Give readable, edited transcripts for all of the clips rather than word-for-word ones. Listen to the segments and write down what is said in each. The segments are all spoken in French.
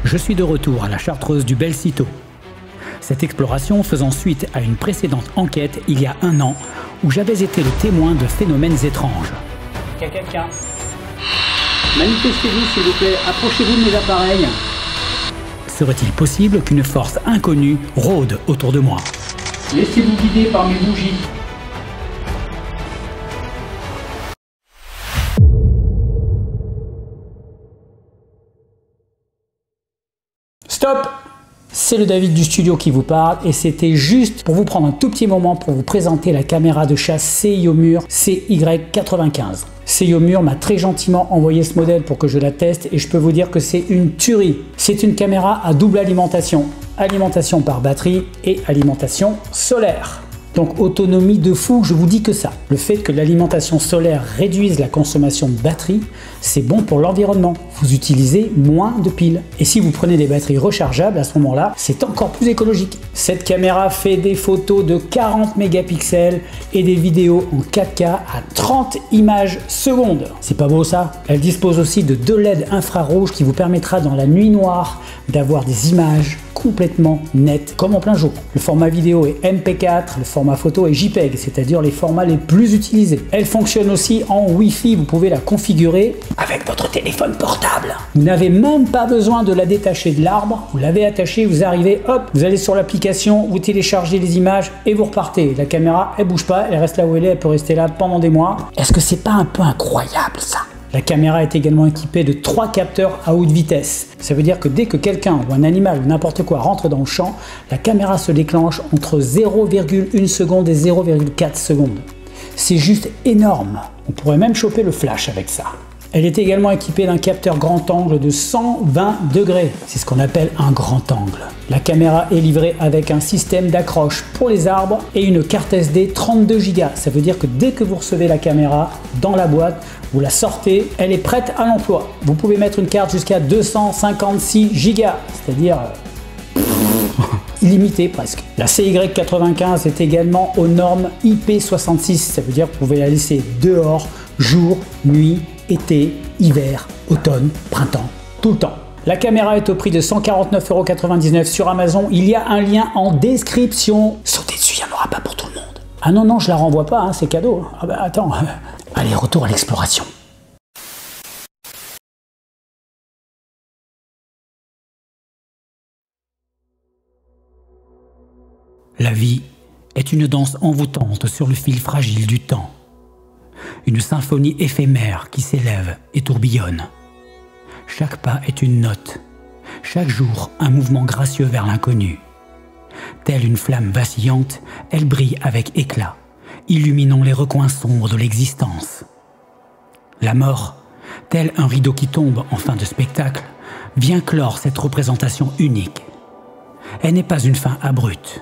Je suis de retour à la Chartreuse du Bel-Citeaux. Cette exploration faisant suite à une précédente enquête il y a 1 an où j'avais été le témoin de phénomènes étranges. Il y a quelqu'un. Manifestez-vous s'il vous plaît, approchez-vous de mes appareils. Serait-il possible qu'une force inconnue rôde autour de moi? Laissez-vous guider par mes bougies. Stop! C'est le David du studio qui vous parle et c'était juste pour vous prendre un tout petit moment pour vous présenter la caméra de chasse Seiyomur CY95. Seiyomur m'a très gentiment envoyé ce modèle pour que je la teste et je peux vous dire que c'est une tuerie. C'est une caméra à double alimentation. Alimentation par batterie et alimentation solaire. Donc autonomie de fou, je vous dis que ça. Le fait que l'alimentation solaire réduise la consommation de batterie, c'est bon pour l'environnement. Vous utilisez moins de piles. Et si vous prenez des batteries rechargeables à ce moment-là, c'est encore plus écologique. Cette caméra fait des photos de 40 mégapixels et des vidéos en 4K à 30 images secondes. C'est pas beau ça? Elle dispose aussi de 2 LED infrarouges qui vous permettra dans la nuit noire d'avoir des images complètement nettes comme en plein jour. Le format vidéo est MP4, le format photo est JPEG, c'est-à-dire les formats les plus utilisés. Elle fonctionne aussi en Wi-Fi, vous pouvez la configurer avec votre téléphone portable. Vous n'avez même pas besoin de la détacher de l'arbre, vous l'avez attachée, vous arrivez, hop, vous allez sur l'application, vous téléchargez les images et vous repartez. La caméra, elle bouge pas, elle reste là où elle est, elle peut rester là pendant des mois. Est-ce que c'est pas un peu incroyable ça? La caméra est également équipée de 3 capteurs à haute vitesse. Ça veut dire que dès que quelqu'un ou un animal ou n'importe quoi rentre dans le champ, la caméra se déclenche entre 0,1 seconde et 0,4 secondes. C'est juste énorme. On pourrait même choper le flash avec ça. Elle est également équipée d'un capteur grand angle de 120 degrés. C'est ce qu'on appelle un grand angle. La caméra est livrée avec un système d'accroche pour les arbres et une carte SD 32 Go. Ça veut dire que dès que vous recevez la caméra dans la boîte, vous la sortez, elle est prête à l'emploi. Vous pouvez mettre une carte jusqu'à 256 Go, c'est-à-dire illimité presque. La CY95 est également aux normes IP66. Ça veut dire que vous pouvez la laisser dehors, jour, nuit, été, hiver, automne, printemps, tout le temps. La caméra est au prix de 149,99 € sur Amazon. Il y a un lien en description. Sautez dessus, il n'y en aura pas pour tout le monde. Ah non, non, je la renvoie pas, hein, c'est cadeau. Ah bah attends. Allez, retour à l'exploration. La vie est une danse envoûtante sur le fil fragile du temps. Une symphonie éphémère qui s'élève et tourbillonne. Chaque pas est une note, chaque jour un mouvement gracieux vers l'inconnu. Telle une flamme vacillante, elle brille avec éclat, illuminant les recoins sombres de l'existence. La mort, tel un rideau qui tombe en fin de spectacle, vient clore cette représentation unique. Elle n'est pas une fin abrupte,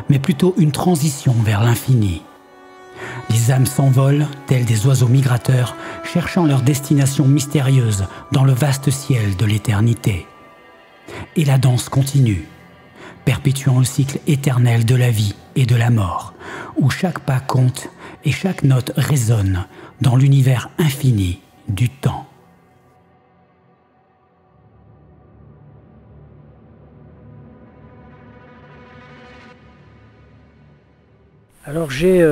mais plutôt une transition vers l'infini. Les âmes s'envolent, tels des oiseaux migrateurs, cherchant leur destination mystérieuse dans le vaste ciel de l'éternité. Et la danse continue, perpétuant le cycle éternel de la vie et de la mort, où chaque pas compte et chaque note résonne dans l'univers infini du temps. Alors j'ai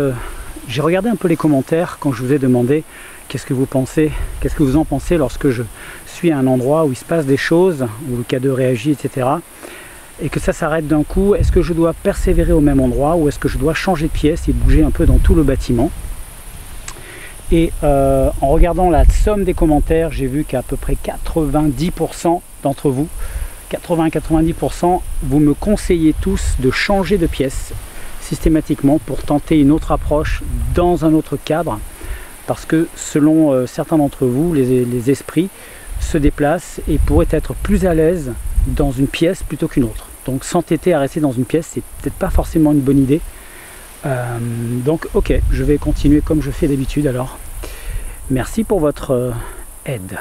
regardé un peu les commentaires quand je vous ai demandé qu'est-ce que vous pensez, qu'est-ce que vous en pensez lorsque je suis à un endroit où il se passe des choses, où le K2 réagit, etc. Et que ça s'arrête d'un coup. Est-ce que je dois persévérer au même endroit ou est-ce que je dois changer de pièce et bouger un peu dans tout le bâtiment? Et en regardant la somme des commentaires, j'ai vu qu'à peu près 90% d'entre vous, 80-90%, vous me conseillez tous de changer de pièce systématiquement pour tenter une autre approche dans un autre cadre, parce que selon certains d'entre vous, les esprits se déplacent et pourraient être plus à l'aise dans une pièce plutôt qu'une autre. Donc s'entêter à rester dans une pièce, c'est peut-être pas forcément une bonne idée. Donc ok, je vais continuer comme je fais d'habitude alors. Merci pour votre aide.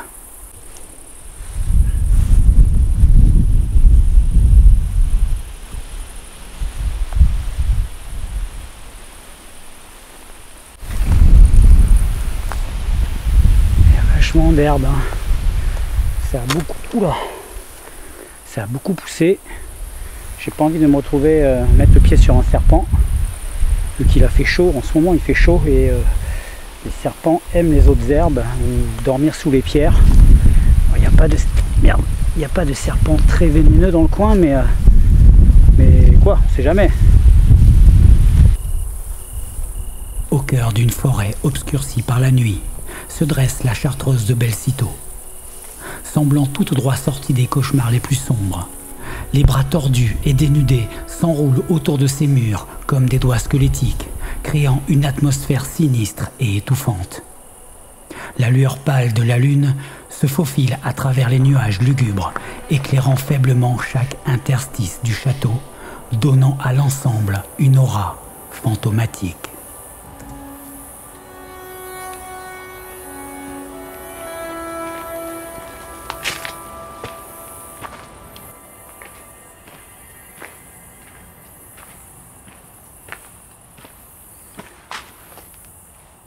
d'herbe, hein. Ça a beaucoup, oula, ça a beaucoup poussé. J'ai pas envie de me retrouver mettre le pied sur un serpent, vu qu'il a fait chaud. En ce moment il fait chaud et les serpents aiment les autres herbes ou dormir sous les pierres. Il n'y a pas de merde, il n'y a pas de serpent très vénéneux dans le coin, mais quoi, on sait jamais. Au cœur d'une forêt obscurcie par la nuit se dresse la chartreuse de Belle-Cîteaux. Semblant tout droit sortie des cauchemars les plus sombres, les bras tordus et dénudés s'enroulent autour de ces murs comme des doigts squelettiques, créant une atmosphère sinistre et étouffante. La lueur pâle de la lune se faufile à travers les nuages lugubres, éclairant faiblement chaque interstice du château, donnant à l'ensemble une aura fantomatique.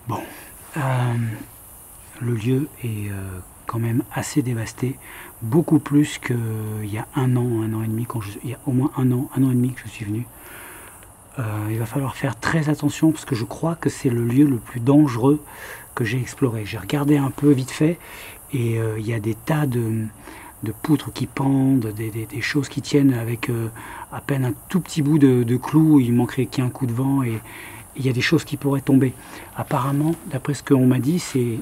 Bon, le lieu est quand même assez dévasté, beaucoup plus qu'il y a un an et demi, il y a au moins un an et demi que je suis venu. Il va falloir faire très attention parce que je crois que c'est le lieu le plus dangereux que j'ai exploré. J'ai regardé un peu vite fait et il y a des tas de poutres qui pendent, des choses qui tiennent avec à peine un tout petit bout de clou. Il manquerait qu'il y ait un coup de vent et il y a des choses qui pourraient tomber. Apparemment, d'après ce qu'on m'a dit, c'est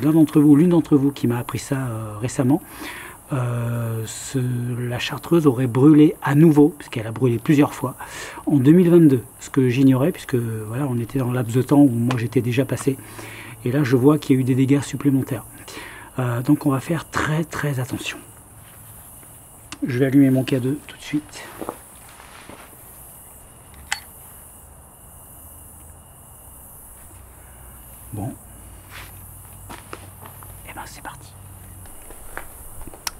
l'un d'entre vous, l'une d'entre vous qui m'a appris ça récemment. La chartreuse aurait brûlé à nouveau, puisqu'elle a brûlé plusieurs fois, en 2022. Ce que j'ignorais, puisque voilà, on était dans un laps de temps où moi j'étais déjà passé. Et là, je vois qu'il y a eu des dégâts supplémentaires. Donc on va faire très attention. Je vais allumer mon K2 tout de suite. Bon, et ben c'est parti.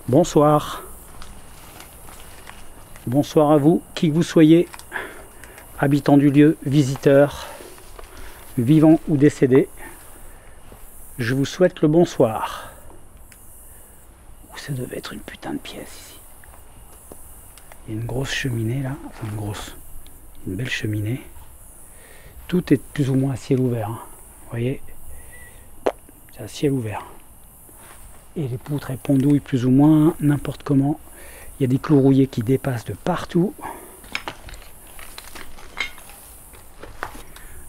Bonsoir. Bonsoir à vous, qui que vous soyez, habitants du lieu, visiteurs, vivants ou décédés. Je vous souhaite le bonsoir. Ça devait être une putain de pièce ici. Il y a une grosse cheminée là, enfin une belle cheminée. Tout est plus ou moins à ciel ouvert. Hein. Vous voyez, c'est à ciel ouvert. Et les poutres elles pendouillent plus ou moins n'importe comment. Il y a des clous rouillés qui dépassent de partout.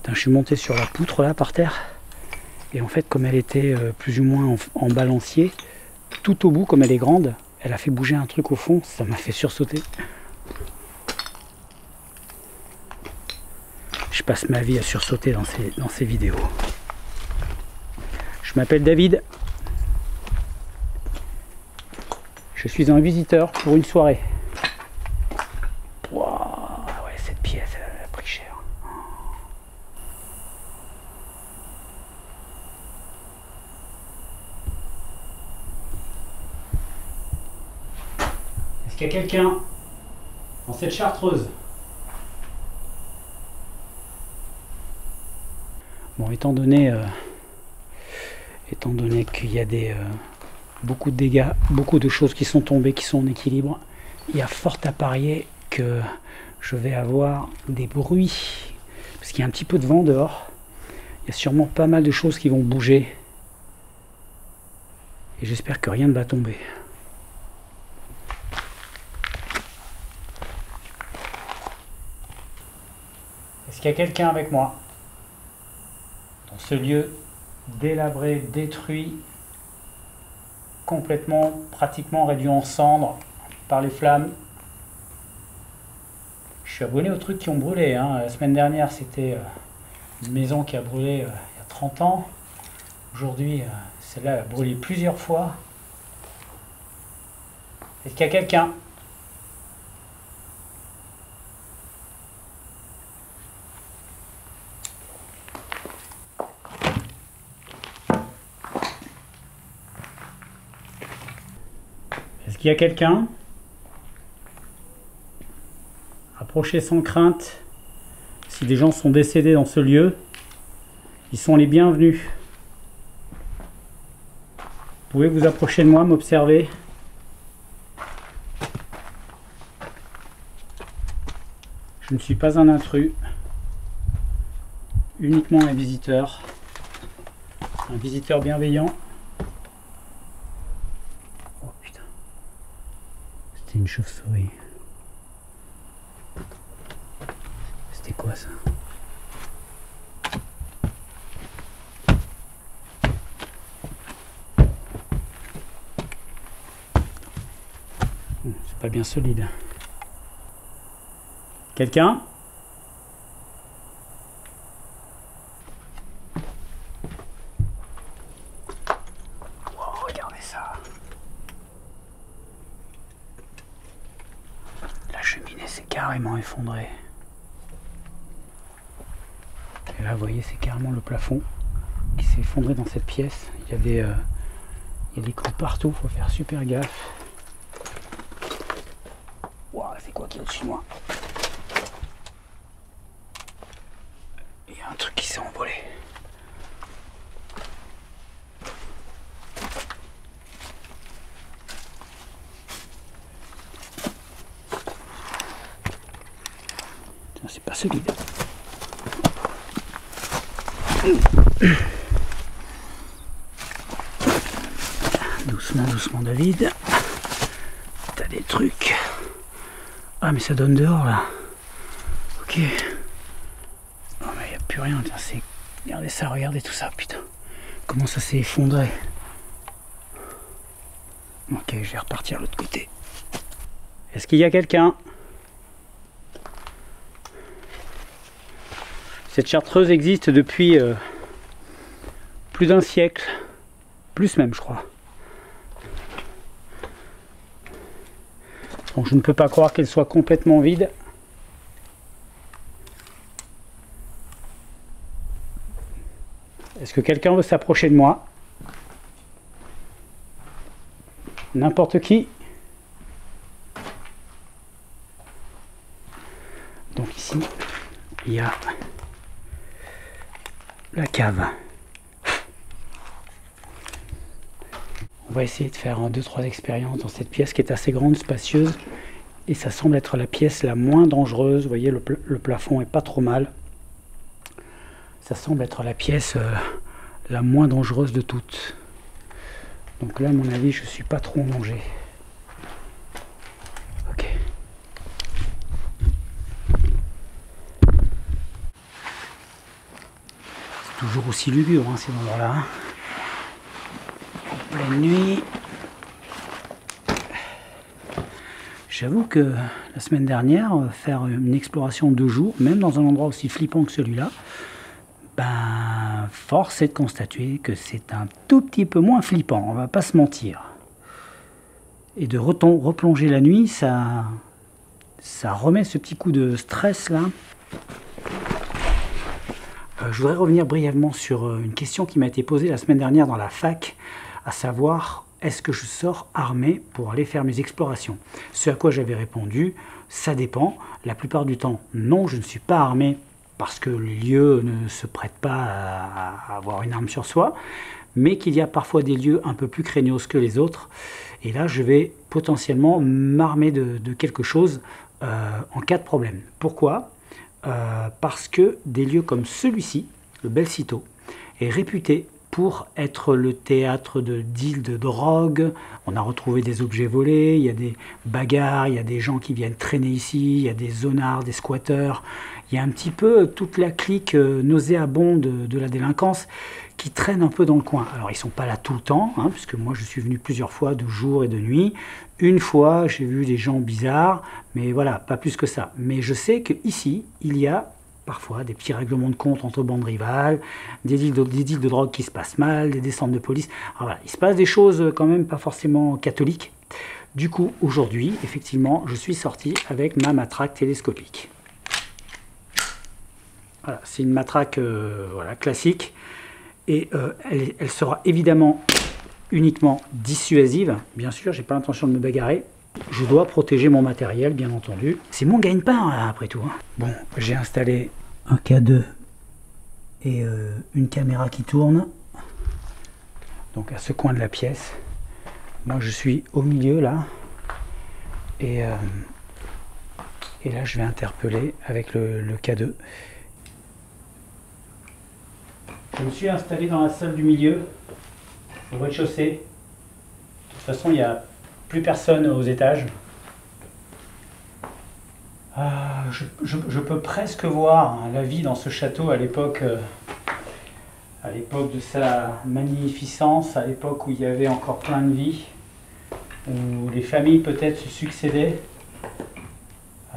Putain, je suis monté sur la poutre là par terre. Et en fait, comme elle était plus ou moins en balancier, tout au bout, comme elle est grande, elle a fait bouger un truc au fond. Ça m'a fait sursauter. Je passe ma vie à sursauter dans ces vidéos. Je m'appelle David. Je suis un visiteur pour une soirée. Wow, ouais, cette pièce, elle a pris cher. Est-ce qu'il y a quelqu'un dans cette chartreuse? Bon, étant donné qu'il y a beaucoup de dégâts, beaucoup de choses qui sont tombées, qui sont en équilibre, il y a fort à parier que je vais avoir des bruits, parce qu'il y a un petit peu de vent dehors. Il y a sûrement pas mal de choses qui vont bouger. Et j'espère que rien ne va tomber. Est-ce qu'il y a quelqu'un avec moi dans ce lieu délabré, détruit, complètement, pratiquement réduit en cendres par les flammes? Je suis abonné aux trucs qui ont brûlé. Hein. La semaine dernière, c'était une maison qui a brûlé il y a 30 ans. Aujourd'hui, celle-là a brûlé plusieurs fois. Est-ce qu'il y a quelqu'un? Est-ce qu'il y a quelqu'un? Approchez sans crainte. Si des gens sont décédés dans ce lieu, ils sont les bienvenus. Vous pouvez vous approcher de moi, m'observer. Je ne suis pas un intrus, uniquement un visiteur bienveillant. Oh putain, c'était une chauve-souris. C'était quoi ça? C'est pas bien solide. Quelqu'un? Oh, regardez ça. La cheminée s'est carrément effondrée. Et là, vous voyez, c'est carrément le plafond qui s'est effondré dans cette pièce. Il y a des creux partout, il faut faire super gaffe. Wow, c'est quoi qui est au-dessus de moi? Il y a un truc qui s'est envolé. C'est pas solide. Doucement, doucement David. T'as des trucs. Ah mais ça donne dehors là. Ok. Oh mais y a plus rien. Tiens, regardez ça, regardez tout ça, putain. Comment ça s'est effondré. Ok, je vais repartir de l'autre côté. Est-ce qu'il y a quelqu'un? Cette chartreuse existe depuis plus d'un siècle. Plus même, je crois. Donc je ne peux pas croire qu'elle soit complètement vide. Est-ce que quelqu'un veut s'approcher de moi? N'importe qui? Donc ici, il y a la cave. On va essayer de faire 2-3 expériences dans cette pièce qui est assez grande, spacieuse, et ça semble être la pièce la moins dangereuse. Vous voyez, le plafond est pas trop mal. Ça semble être la pièce la moins dangereuse de toutes. Donc là, à mon avis, je suis pas trop en danger. Ok. C'est toujours aussi lugubre, hein, ces endroits-là. Hein. En pleine nuit. J'avoue que la semaine dernière, faire une exploration de jour, même dans un endroit aussi flippant que celui-là, ben, force est de constater que c'est un tout petit peu moins flippant, on va pas se mentir. Et de replonger la nuit, ça remet ce petit coup de stress là. Je voudrais revenir brièvement sur une question qui m'a été posée la semaine dernière dans la fac, à savoir, est-ce que je sors armé pour aller faire mes explorations? Ce à quoi j'avais répondu, ça dépend. La plupart du temps, non, je ne suis pas armé parce que les lieux ne se prêtent pas à avoir une arme sur soi, mais qu'il y a parfois des lieux un peu plus craignos que les autres. Et là, je vais potentiellement m'armer de quelque chose en cas de problème. Pourquoi? Parce que des lieux comme celui-ci, le Bel Cito, est réputé pour être le théâtre de deals de drogue. On a retrouvé des objets volés, il y a des bagarres, il y a des gens qui viennent traîner ici, il y a des zonards, des squatteurs. Il y a un petit peu toute la clique nauséabonde de la délinquance qui traîne un peu dans le coin. Alors ils ne sont pas là tout le temps, hein, puisque moi je suis venu plusieurs fois de jour et de nuit. Une fois j'ai vu des gens bizarres, mais voilà, pas plus que ça. Mais je sais qu'ici, il y a parfois des petits règlements de compte entre bandes rivales, des deals de drogue qui se passent mal, des descentes de police. Alors voilà, il se passe des choses quand même pas forcément catholiques. Du coup, aujourd'hui, effectivement, je suis sorti avec ma matraque télescopique. Voilà, c'est une matraque voilà, classique. Et elle sera évidemment uniquement dissuasive. Bien sûr, j'ai pas l'intention de me bagarrer. Je dois protéger mon matériel, bien entendu. C'est mon gagne-pain, après tout. Hein. Bon, j'ai installé un K2 et une caméra qui tourne. Donc à ce coin de la pièce. Moi, je suis au milieu, là. Et Et là, je vais interpeller avec le K2. Je me suis installé dans la salle du milieu, au rez-de-chaussée. De toute façon, il n'y a plus personne aux étages. Je peux presque voir la vie dans ce château à l'époque de sa magnificence, à l'époque où il y avait encore plein de vie, où les familles peut-être se succédaient.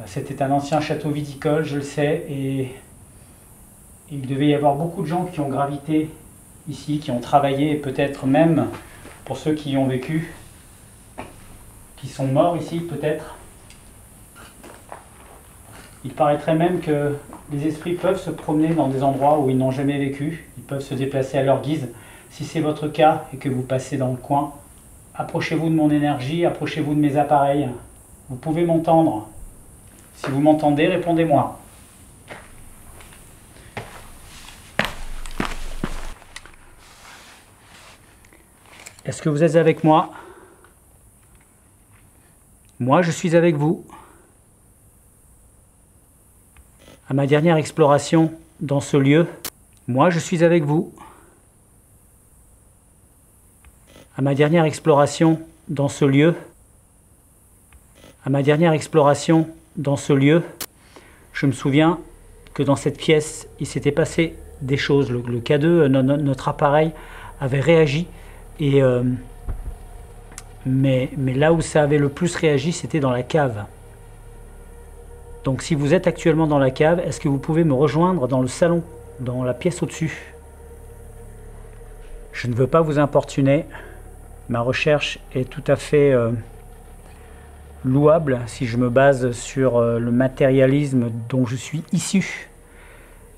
C'était un ancien château viticole, je le sais, et il devait y avoir beaucoup de gens qui ont gravité ici, qui ont travaillé, et peut-être même, pour ceux qui y ont vécu, qui sont morts ici peut-être. Il paraîtrait même que les esprits peuvent se promener dans des endroits où ils n'ont jamais vécu, ils peuvent se déplacer à leur guise. Si c'est votre cas et que vous passez dans le coin, approchez-vous de mon énergie, approchez-vous de mes appareils. Vous pouvez m'entendre. Si vous m'entendez, répondez-moi. Est-ce que vous êtes avec moi? Moi, je suis avec vous. À ma dernière exploration dans ce lieu, moi, je suis avec vous. À ma dernière exploration dans ce lieu, à ma dernière exploration dans ce lieu, je me souviens que dans cette pièce, il s'était passé des choses. Le K2, notre appareil, avait réagi. Et mais là où ça avait le plus réagi, c'était dans la cave. Donc si vous êtes actuellement dans la cave, est-ce que vous pouvez me rejoindre dans le salon, dans la pièce au-dessus? Je ne veux pas vous importuner. Ma recherche est tout à fait louable si je me base sur le matérialisme dont je suis issu.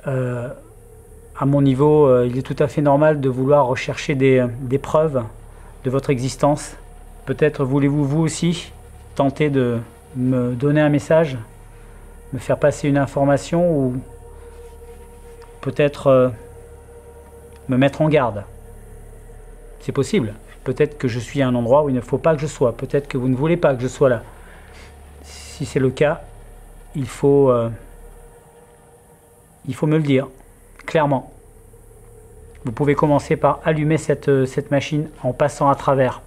À mon niveau, il est tout à fait normal de vouloir rechercher des preuves de votre existence. Peut-être voulez-vous vous aussi tenter de me donner un message, me faire passer une information ou peut-être me mettre en garde. C'est possible. Peut-être que je suis à un endroit où il ne faut pas que je sois. Peut-être que vous ne voulez pas que je sois là. Si c'est le cas, il faut me le dire, clairement. Vous pouvez commencer par allumer cette machine en passant à travers.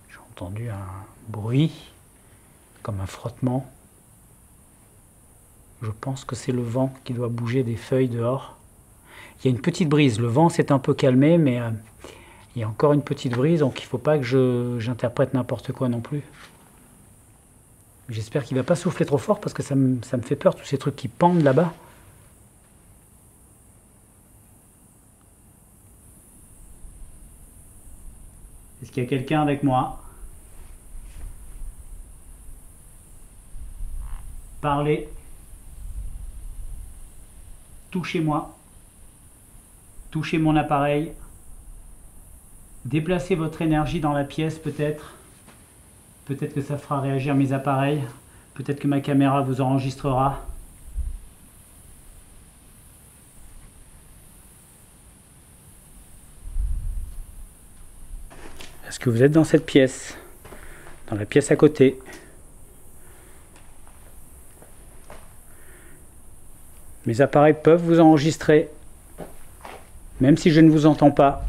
J'ai entendu un bruit, comme un frottement. Je pense que c'est le vent qui doit bouger des feuilles dehors. Il y a une petite brise. Le vent s'est un peu calmé, mais il y a encore une petite brise, donc il ne faut pas que j'interprète n'importe quoi non plus. J'espère qu'il ne va pas souffler trop fort parce que ça me fait peur, tous ces trucs qui pendent là-bas. Est-ce qu'il y a quelqu'un avec moi? Parlez. Touchez-moi. Touchez mon appareil. Déplacez votre énergie dans la pièce peut-être. Peut-être que ça fera réagir mes appareils. Peut-être que ma caméra vous enregistrera. Est-ce que vous êtes dans cette pièce? Dans la pièce à côté? Mes appareils peuvent vous enregistrer, même si je ne vous entends pas.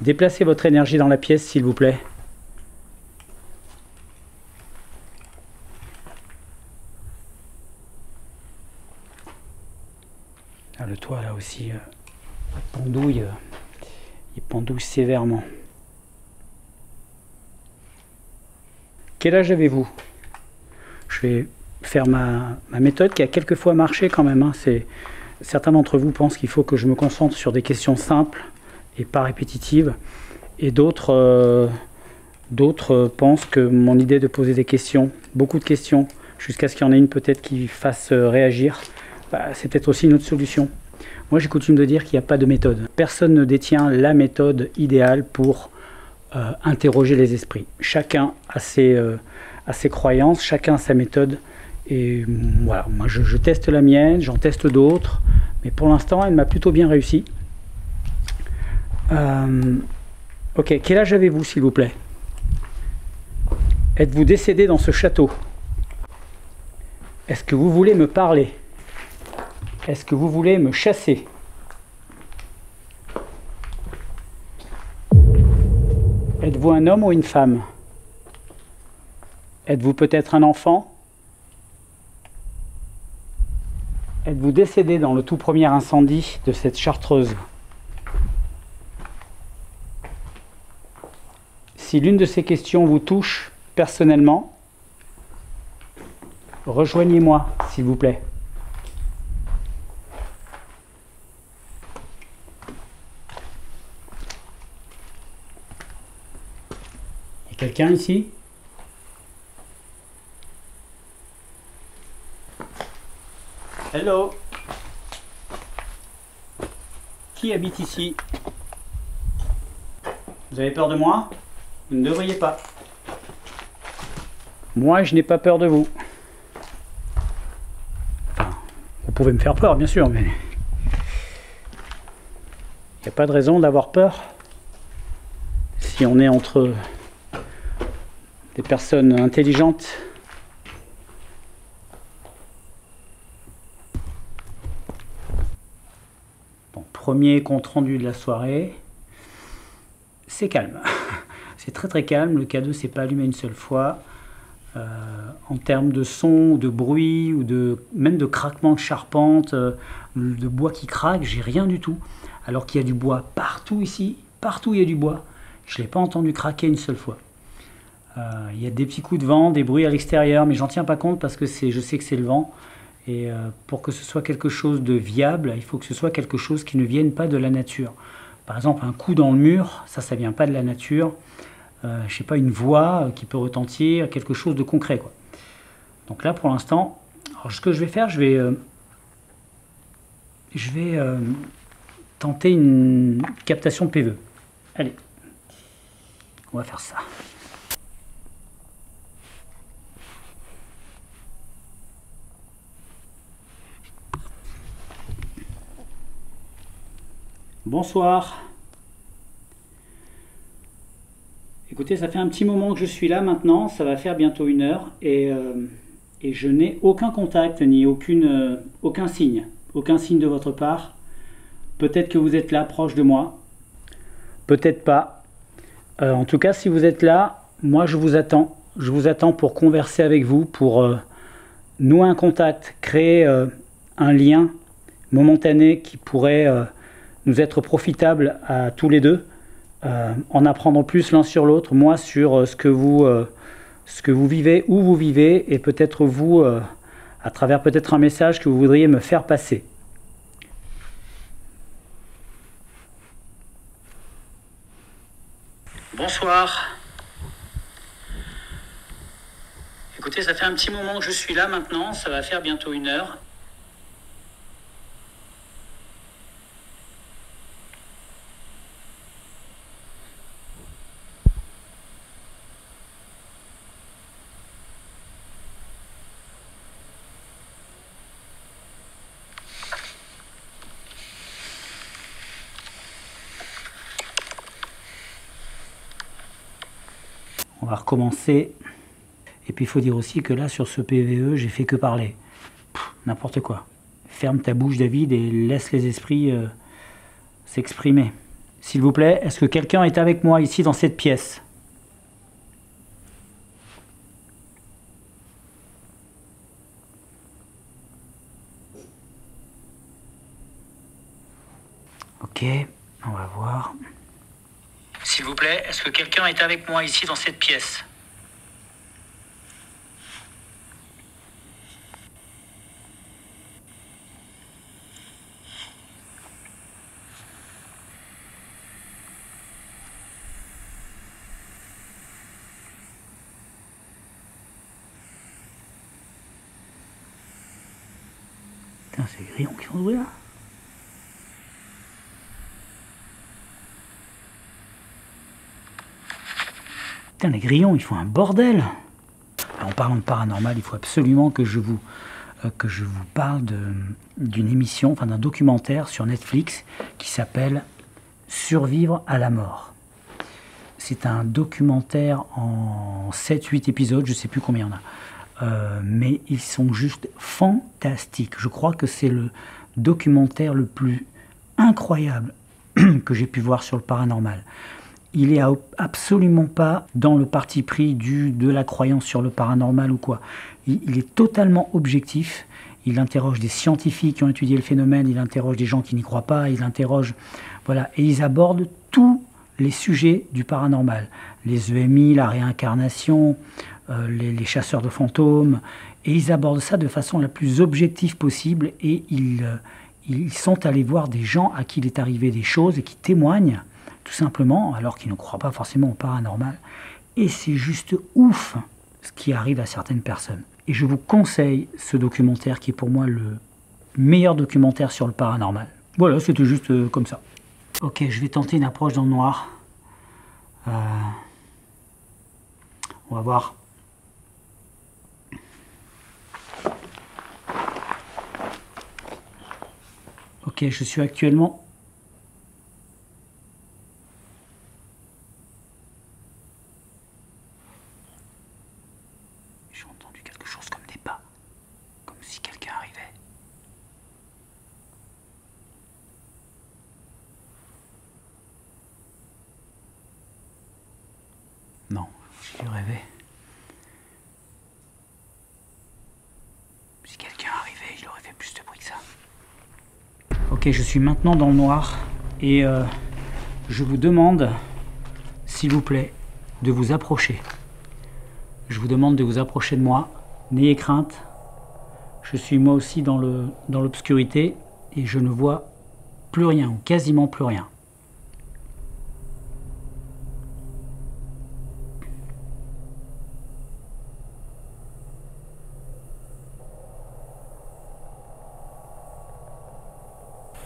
Déplacez votre énergie dans la pièce, s'il vous plaît. Ah, le toit, là aussi, pendouille, il pendouille sévèrement. Quel âge avez-vous? Je vais faire ma méthode qui a quelquefois marché quand même. Certains d'entre vous pensent qu'il faut que je me concentre sur des questions simples et pas répétitives. Et d'autres pensent que mon idée de poser des questions, beaucoup de questions, jusqu'à ce qu'il y en ait une peut-être qui fasse réagir, c'est peut-être aussi une autre solution. Moi j'ai coutume de dire qu'il n'y a pas de méthode. Personne ne détient la méthode idéale pour interroger les esprits. Chacun a ses croyances, chacun a sa méthode. Et voilà, moi je teste la mienne, j'en teste d'autres, mais pour l'instant elle m'a plutôt bien réussi. Ok, quel âge avez-vous s'il vous plaît? Êtes-vous décédé dans ce château? Est-ce que vous voulez me parler? Est-ce que vous voulez me chasser? Êtes-vous un homme ou une femme? Êtes-vous peut-être un enfant? Êtes-vous décédé dans le tout premier incendie de cette chartreuse? Si l'une de ces questions vous touche personnellement, rejoignez-moi, s'il vous plaît. Il y a quelqu'un ici? Hello. Qui habite ici? Vous avez peur de moi? Vous ne devriez pas. Moi, je n'ai pas peur de vous. Enfin, vous pouvez me faire peur, bien sûr, mais il n'y a pas de raison d'avoir peur si on est entre des personnes intelligentes. Bon, premier compte rendu de la soirée. C'est calme. C'est très très calme. Le K2 s'est pas allumé une seule fois. En termes de son, de bruit, ou même de craquement de charpente, de bois qui craque, j'ai rien du tout. Alors qu'il y a du bois partout ici, partout il y a du bois. Je ne l'ai pas entendu craquer une seule fois. Il y a des petits coups de vent, des bruits à l'extérieur, mais j'en tiens pas compte parce que je sais que c'est le vent. Et pour que ce soit quelque chose de viable, il faut que ce soit quelque chose qui ne vienne pas de la nature. Par exemple, un coup dans le mur, ça vient pas de la nature. Je sais pas, une voix qui peut retentir, quelque chose de concret, quoi. Donc là, pour l'instant, ce que je vais faire, je vais tenter une captation PVE. Allez, on va faire ça. Bonsoir. Écoutez, ça fait un petit moment que je suis là maintenant, ça va faire bientôt 1 heure et je n'ai aucun contact ni aucun signe de votre part. Peut-être que vous êtes là, proche de moi, peut-être pas. En tout cas, si vous êtes là, moi je vous attends. Je vous attends pour converser avec vous, pour nouer un contact, créer un lien momentané qui pourrait nous être profitable à tous les deux. En apprenant plus l'un sur l'autre, moi sur ce que vous vivez, où vous vivez, et peut-être vous, à travers peut-être un message que vous voudriez me faire passer. Bonsoir. Écoutez, ça fait un petit moment que je suis là maintenant, ça va faire bientôt 1 heure. On va recommencer. Et puis il faut dire aussi que là sur ce PVE j'ai fait que parler. N'importe quoi. Ferme ta bouche David et laisse les esprits s'exprimer. S'il vous plaît, est-ce que quelqu'un est avec moi ici dans cette pièce? Ok, on va voir. S'il vous plaît, est-ce que quelqu'un est avec moi ici dans cette pièce? Putain, c'est les grillons qui font ouvrir là. Putain, les grillons, ils font un bordel. En parlant de paranormal, il faut absolument que je vous parle d'une émission, enfin d'un documentaire sur Netflix qui s'appelle Survivre à la mort. C'est un documentaire en 7-8 épisodes, je ne sais plus combien il y en a. Mais ils sont juste fantastiques. Je crois que c'est le documentaire le plus incroyable que j'ai pu voir sur le paranormal. Il est absolument pas dans le parti pris de la croyance sur le paranormal ou quoi. Il est totalement objectif. Il interroge des scientifiques qui ont étudié le phénomène, il interroge des gens qui n'y croient pas, il interroge... Voilà, et ils abordent tous les sujets du paranormal. Les EMI, la réincarnation, les chasseurs de fantômes, et ils abordent ça de façon la plus objective possible, et ils sont allés voir des gens à qui il est arrivé des choses et qui témoignent, tout simplement, alors qu'ils ne croient pas forcément au paranormal. Et c'est juste ouf ce qui arrive à certaines personnes. Et je vous conseille ce documentaire qui est pour moi le meilleur documentaire sur le paranormal. Voilà, c'était juste comme ça. Ok, je vais tenter une approche dans le noir. On va voir. Ok, je suis actuellement... J'ai entendu quelque chose comme des pas. Comme si quelqu'un arrivait. Non, j'ai dû rêver. Si quelqu'un arrivait, il aurait fait plus de bruit que ça. Ok, je suis maintenant dans le noir et je vous demande, s'il vous plaît, de vous approcher. Je vous demande de vous approcher de moi. N'ayez crainte. Je suis moi aussi dans l'obscurité et je ne vois plus rien ou quasiment plus rien.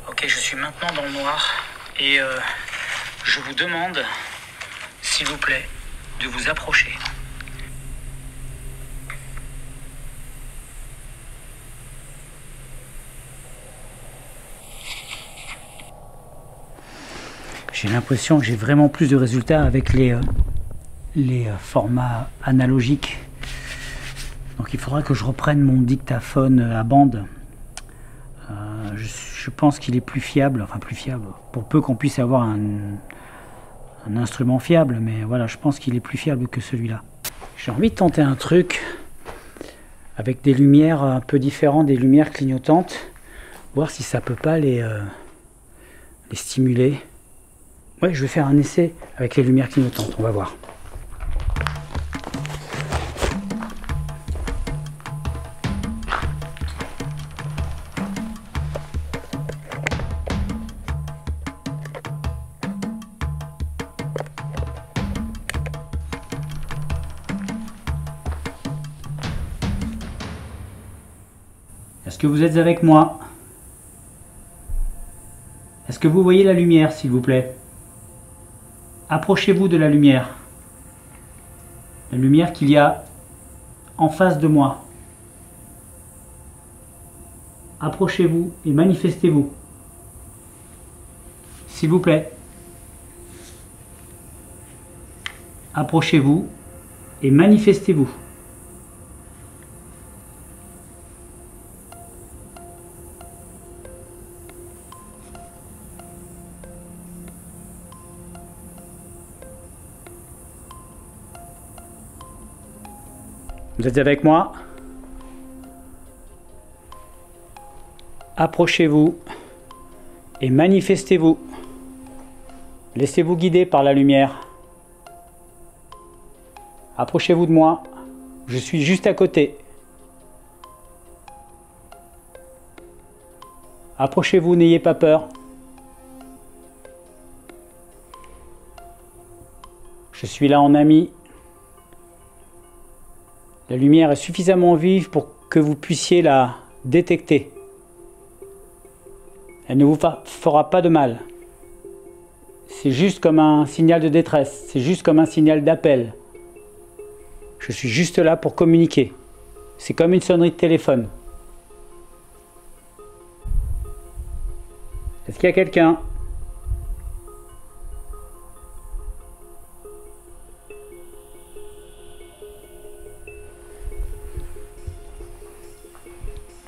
Ok, je suis maintenant dans le noir et je vous demande, s'il vous plaît, de vous approcher. J'ai l'impression que j'ai vraiment plus de résultats avec les formats analogiques. Donc il faudra que je reprenne mon dictaphone à bande. Je pense qu'il est plus fiable, enfin plus fiable, pour peu qu'on puisse avoir un instrument fiable, mais voilà, je pense qu'il est plus fiable que celui-là. J'ai envie de tenter un truc avec des lumières un peu différentes, des lumières clignotantes, voir si ça peut pas les stimuler. Ouais, je vais faire un essai avec les lumières clignotantes, on va voir. Est-ce que vous êtes avec moi? Est-ce que vous voyez la lumière, s'il vous plaît? Approchez-vous de la lumière. La lumière qu'il y a en face de moi. Approchez-vous et manifestez-vous. S'il vous plaît. Approchez-vous et manifestez-vous. Vous êtes avec moi? Approchez-vous et manifestez-vous. Laissez-vous guider par la lumière. Approchez-vous de moi. Je suis juste à côté. Approchez-vous, n'ayez pas peur. Je suis là en ami. La lumière est suffisamment vive pour que vous puissiez la détecter. Elle ne vous fera pas de mal. C'est juste comme un signal de détresse, c'est juste comme un signal d'appel. Je suis juste là pour communiquer. C'est comme une sonnerie de téléphone. Est-ce qu'il y a quelqu'un?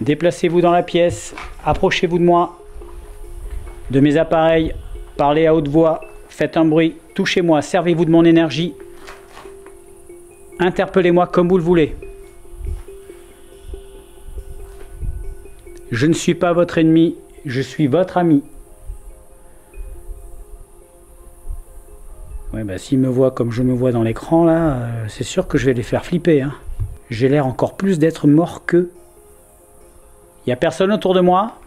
Déplacez-vous dans la pièce, approchez-vous de moi, de mes appareils, parlez à haute voix, faites un bruit, touchez-moi, servez-vous de mon énergie, interpellez-moi comme vous le voulez. Je ne suis pas votre ennemi, je suis votre ami. Ouais, bah, s'ils me voient comme je me vois dans l'écran, là, c'est sûr que je vais les faire flipper. Hein. J'ai l'air encore plus d'être mort qu'eux. Il n'y a personne autour de moi.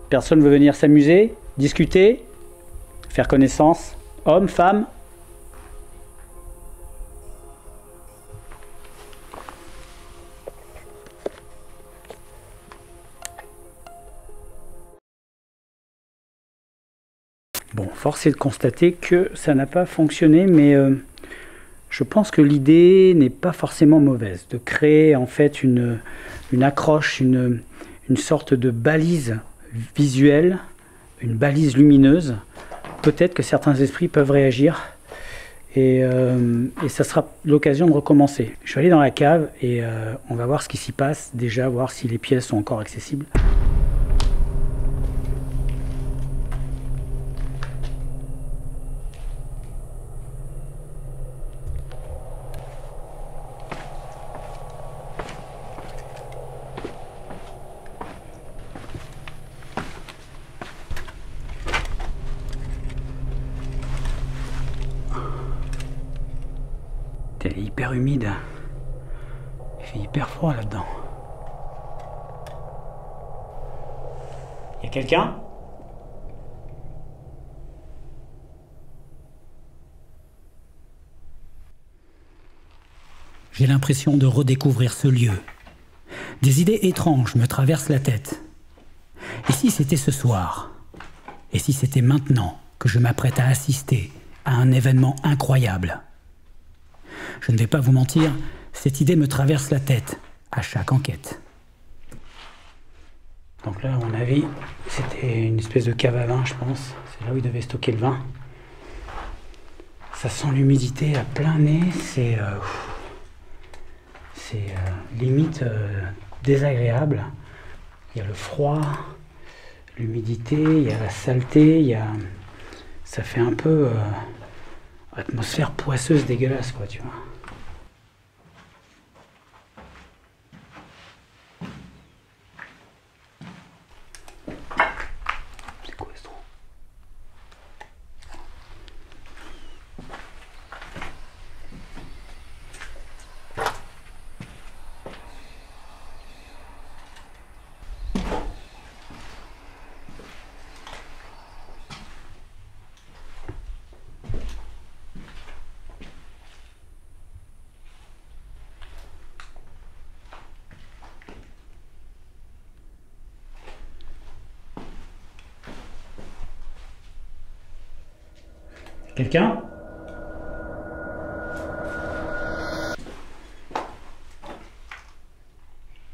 Personne veut venir s'amuser, discuter, faire connaissance. Homme, femme. Bon, force est de constater que ça n'a pas fonctionné, mais je pense que l'idée n'est pas forcément mauvaise. De créer en fait une accroche, une sorte de balise visuelle, une balise lumineuse. Peut-être que certains esprits peuvent réagir et ça sera l'occasion de recommencer. Je vais aller dans la cave et on va voir ce qui s'y passe, déjà voir si les pièces sont encore accessibles. Elle est hyper humide. Il fait hyper froid là-dedans. Y a quelqu'un? J'ai l'impression de redécouvrir ce lieu. Des idées étranges me traversent la tête. Et si c'était ce soir? Et si c'était maintenant que je m'apprête à assister à un événement incroyable? Je ne vais pas vous mentir, cette idée me traverse la tête à chaque enquête. Donc là, à mon avis, c'était une espèce de cave à vin, je pense. C'est là où ils devaient stocker le vin. Ça sent l'humidité à plein nez. C'est limite désagréable. Il y a le froid, l'humidité, il y a la saleté, ça fait un peu atmosphère poisseuse dégueulasse, quoi, tu vois. C'est quoi ce trou? Quelqu'un?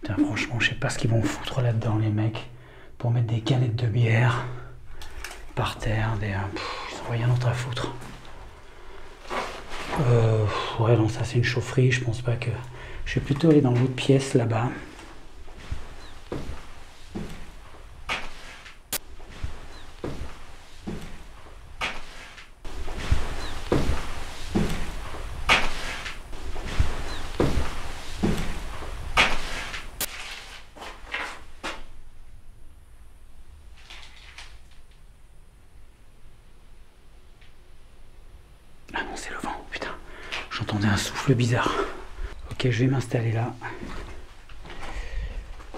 Putain, franchement, je sais pas ce qu'ils vont foutre là-dedans, les mecs, pour mettre des canettes de bière par terre, ils ont rien d'autre à foutre. Ouais, non, ça c'est une chaufferie, je pense pas que... Je vais plutôt aller dans l'autre pièce là-bas. Ah non, c'est le vent, putain. J'entendais un souffle bizarre. Ok, je vais m'installer là.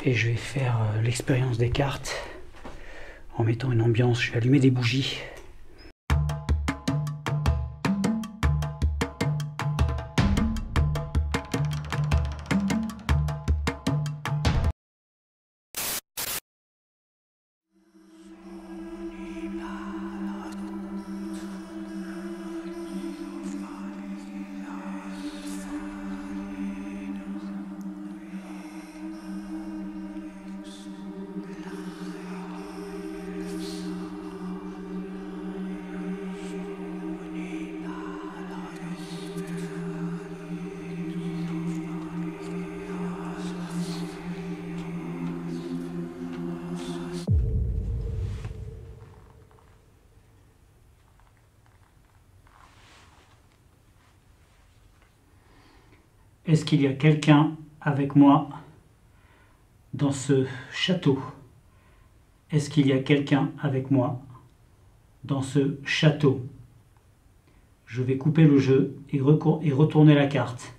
Et je vais faire l'expérience des cartes en mettant une ambiance. Je vais allumer des bougies. Est-ce qu'il y a quelqu'un avec moi dans ce château? Est-ce qu'il y a quelqu'un avec moi dans ce château? Je vais couper le jeu et retourner la carte.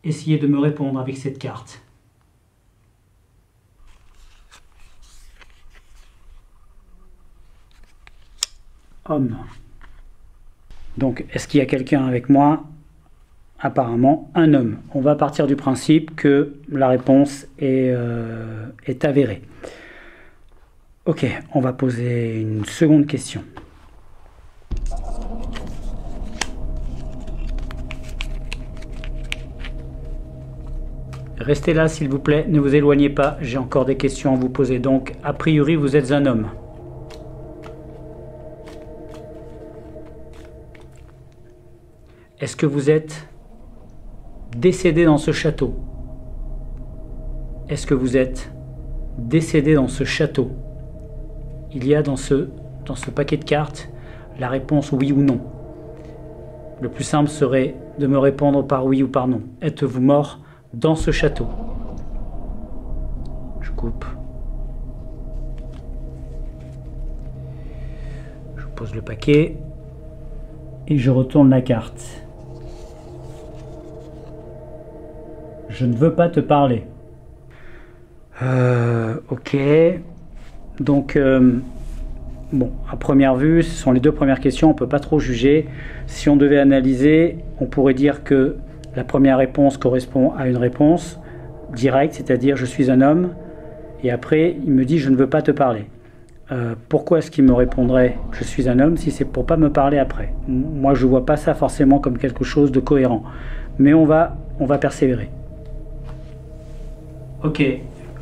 Essayez de me répondre avec cette carte. Homme. Donc, est-ce qu'il y a quelqu'un avec moi? Apparemment, un homme. On va partir du principe que la réponse est avérée. Ok, on va poser une seconde question. Restez là s'il vous plaît, ne vous éloignez pas, j'ai encore des questions à vous poser. Donc, a priori, vous êtes un homme. Est-ce que vous êtes décédé dans ce château? Est-ce que vous êtes décédé dans ce château? Il y a dans ce paquet de cartes la réponse oui ou non. Le plus simple serait de me répondre par oui ou par non. Êtes-vous mort dans ce château? Je coupe. Je pose le paquet et je retourne la carte. Je ne veux pas te parler. Ok. Donc, bon, à première vue, ce sont les deux premières questions, on ne peut pas trop juger. Si on devait analyser, on pourrait dire que la première réponse correspond à une réponse directe, c'est-à-dire je suis un homme, et après il me dit je ne veux pas te parler. Pourquoi est-ce qu'il me répondrait je suis un homme si c'est pour pas me parler après? Moi je ne vois pas ça forcément comme quelque chose de cohérent, mais on va persévérer. Ok,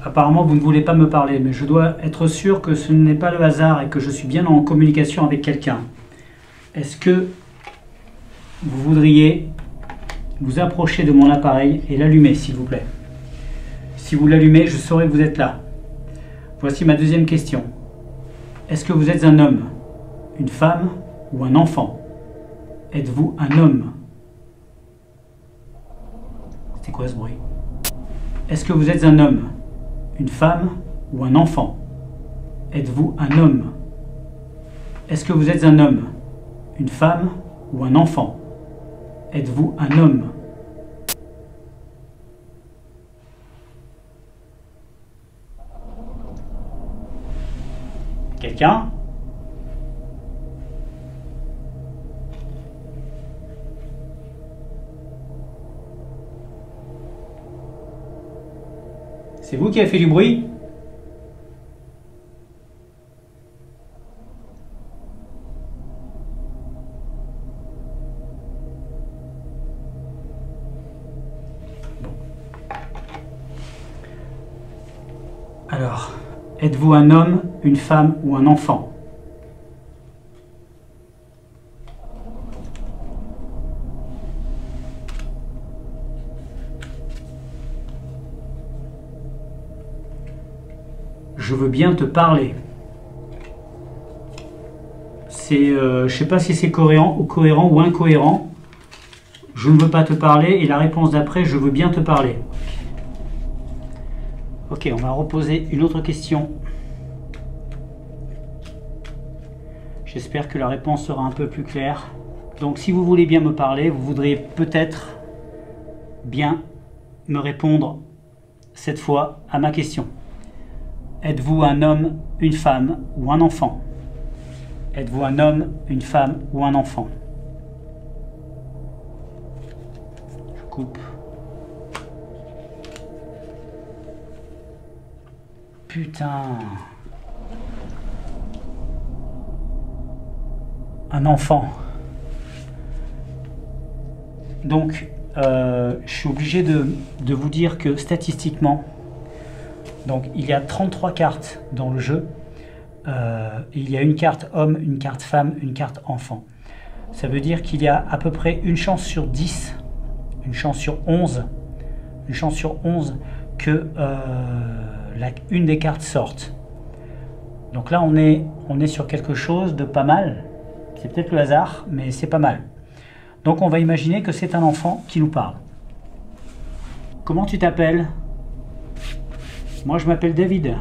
apparemment vous ne voulez pas me parler, mais je dois être sûr que ce n'est pas le hasard et que je suis bien en communication avec quelqu'un. Est-ce que vous voudriez vous approcher de mon appareil et l'allumer s'il vous plaît? Si vous l'allumez, je saurai que vous êtes là. Voici ma deuxième question. Est-ce que vous êtes un homme, une femme ou un enfant? Êtes-vous un homme? C'était quoi ce bruit? Est-ce que vous êtes un homme, une femme ou un enfant? Êtes-vous un homme? Est-ce que vous êtes un homme, une femme ou un enfant? Êtes-vous un homme? Quelqu'un? C'est vous qui avez fait du bruit? Alors, êtes-vous un homme, une femme ou un enfant? Je veux bien te parler. Je sais pas si c'est cohérent ou incohérent. Je ne veux pas te parler et la réponse d'après, je veux bien te parler. Ok, on va reposer une autre question. J'espère que la réponse sera un peu plus claire. Donc si vous voulez bien me parler, vous voudriez peut-être bien me répondre cette fois à ma question. Êtes-vous un homme, une femme ou un enfant? Êtes-vous un homme, une femme ou un enfant? Je coupe. Putain. Un enfant. Donc, je suis obligé de vous dire que statistiquement, donc il y a 33 cartes dans le jeu. Il y a une carte homme, une carte femme, une carte enfant. Ça veut dire qu'il y a à peu près une chance sur 10, une chance sur 11 que une des cartes sorte. Donc là on est sur quelque chose de pas mal. C'est peut-être le hasard, mais c'est pas mal. Donc on va imaginer que c'est un enfant qui nous parle. Comment tu t'appelles? Moi, je m'appelle David.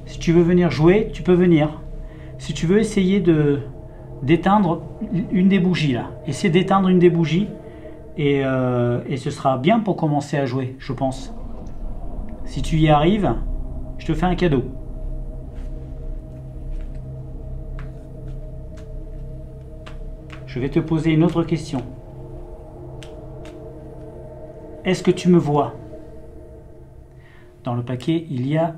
Si tu veux venir jouer, tu peux venir. Si tu veux essayer d'éteindre une des bougies, là. Essaie d'éteindre une des bougies et ce sera bien pour commencer à jouer, je pense. Si tu y arrives, je te fais un cadeau. Je vais te poser une autre question. Est-ce que tu me vois? Dans le paquet, il y a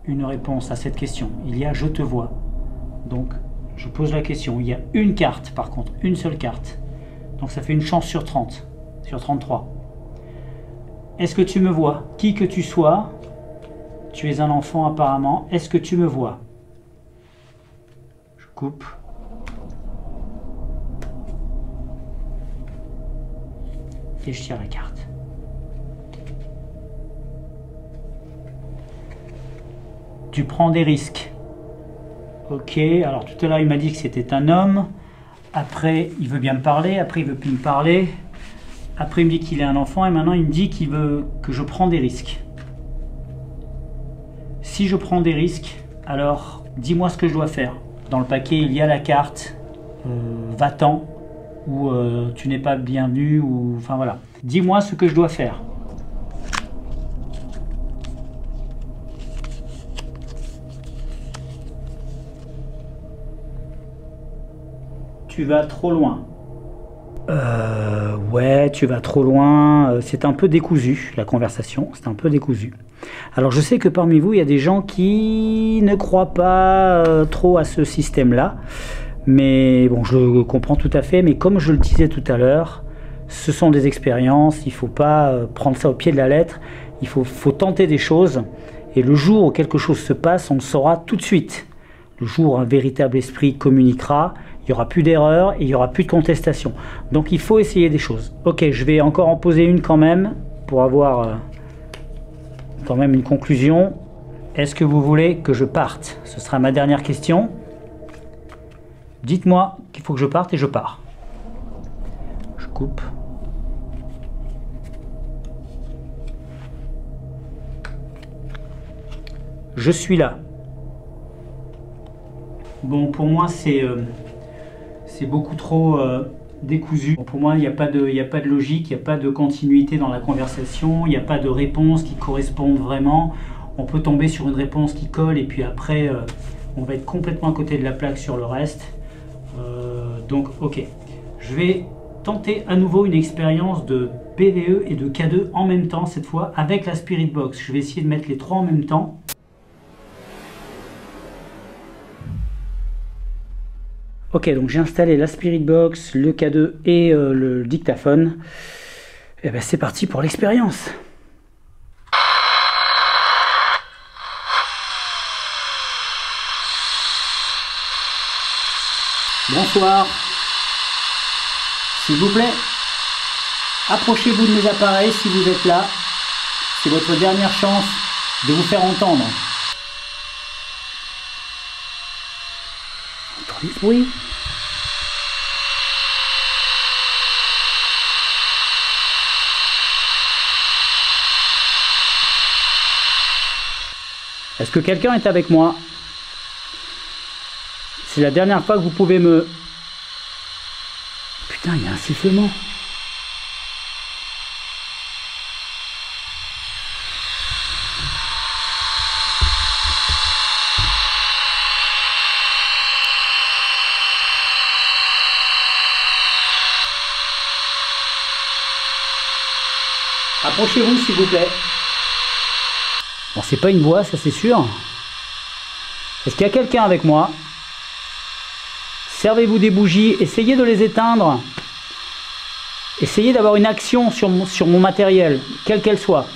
une réponse à cette question. Il y a « je te vois ». Donc, je pose la question. Il y a une carte, par contre, une seule carte. Donc, ça fait une chance sur 30, sur 33. Est-ce que tu me vois? Qui que tu sois, tu es un enfant apparemment. Est-ce que tu me vois? Je coupe. Et je tire la carte. Tu prends des risques. Ok, alors tout à l'heure il m'a dit que c'était un homme. Après il veut bien me parler, après il veut plus me parler. Après il me dit qu'il est un enfant et maintenant il me dit qu'il veut que je prends des risques. Si je prends des risques, alors dis-moi ce que je dois faire. Dans le paquet il y a la carte va-t'en ou tu n'es pas bienvenu ou enfin voilà. Dis-moi ce que je dois faire. Tu vas trop loin. Ouais, tu vas trop loin. C'est un peu décousu, la conversation. C'est un peu décousu. Alors, je sais que parmi vous, il y a des gens qui ne croient pas trop à ce système-là. Mais bon, je le comprends tout à fait. Mais comme je le disais tout à l'heure, ce sont des expériences. Il ne faut pas prendre ça au pied de la lettre. Il faut tenter des choses. Et le jour où quelque chose se passe, on le saura tout de suite. Le jour où un véritable esprit communiquera, il n'y aura plus d'erreur et il n'y aura plus de contestation. Donc il faut essayer des choses. Ok, je vais encore en poser une quand même, pour avoir quand même une conclusion. Est-ce que vous voulez que je parte? Ce sera ma dernière question. Dites-moi qu'il faut que je parte et je pars. Je coupe. Je suis là. Bon, pour moi, c'est beaucoup trop décousu. Bon, pour moi, il n'y a pas de logique, il n'y a pas de continuité dans la conversation, il n'y a pas de réponse qui correspondent vraiment. On peut tomber sur une réponse qui colle et puis après, on va être complètement à côté de la plaque sur le reste. Donc, ok. Je vais tenter à nouveau une expérience de PvE et de K2 en même temps, cette fois, avec la Spirit Box. Je vais essayer de mettre les trois en même temps. Ok, donc j'ai installé la Spirit Box, le K2 et le dictaphone. Et ben c'est parti pour l'expérience. Bonsoir. S'il vous plaît, approchez-vous de mes appareils si vous êtes là. C'est votre dernière chance de vous faire entendre. Entendez ce bruit ? Est-ce que quelqu'un est avec moi? C'est la dernière fois que vous pouvez me... Putain, il y a un sifflement. Approchez-vous s'il vous plaît. Bon, c'est pas une voix, ça c'est sûr. Est-ce qu'il y a quelqu'un avec moi? Servez-vous des bougies, essayez de les éteindre. Essayez d'avoir une action sur mon matériel, quelle qu'elle soit.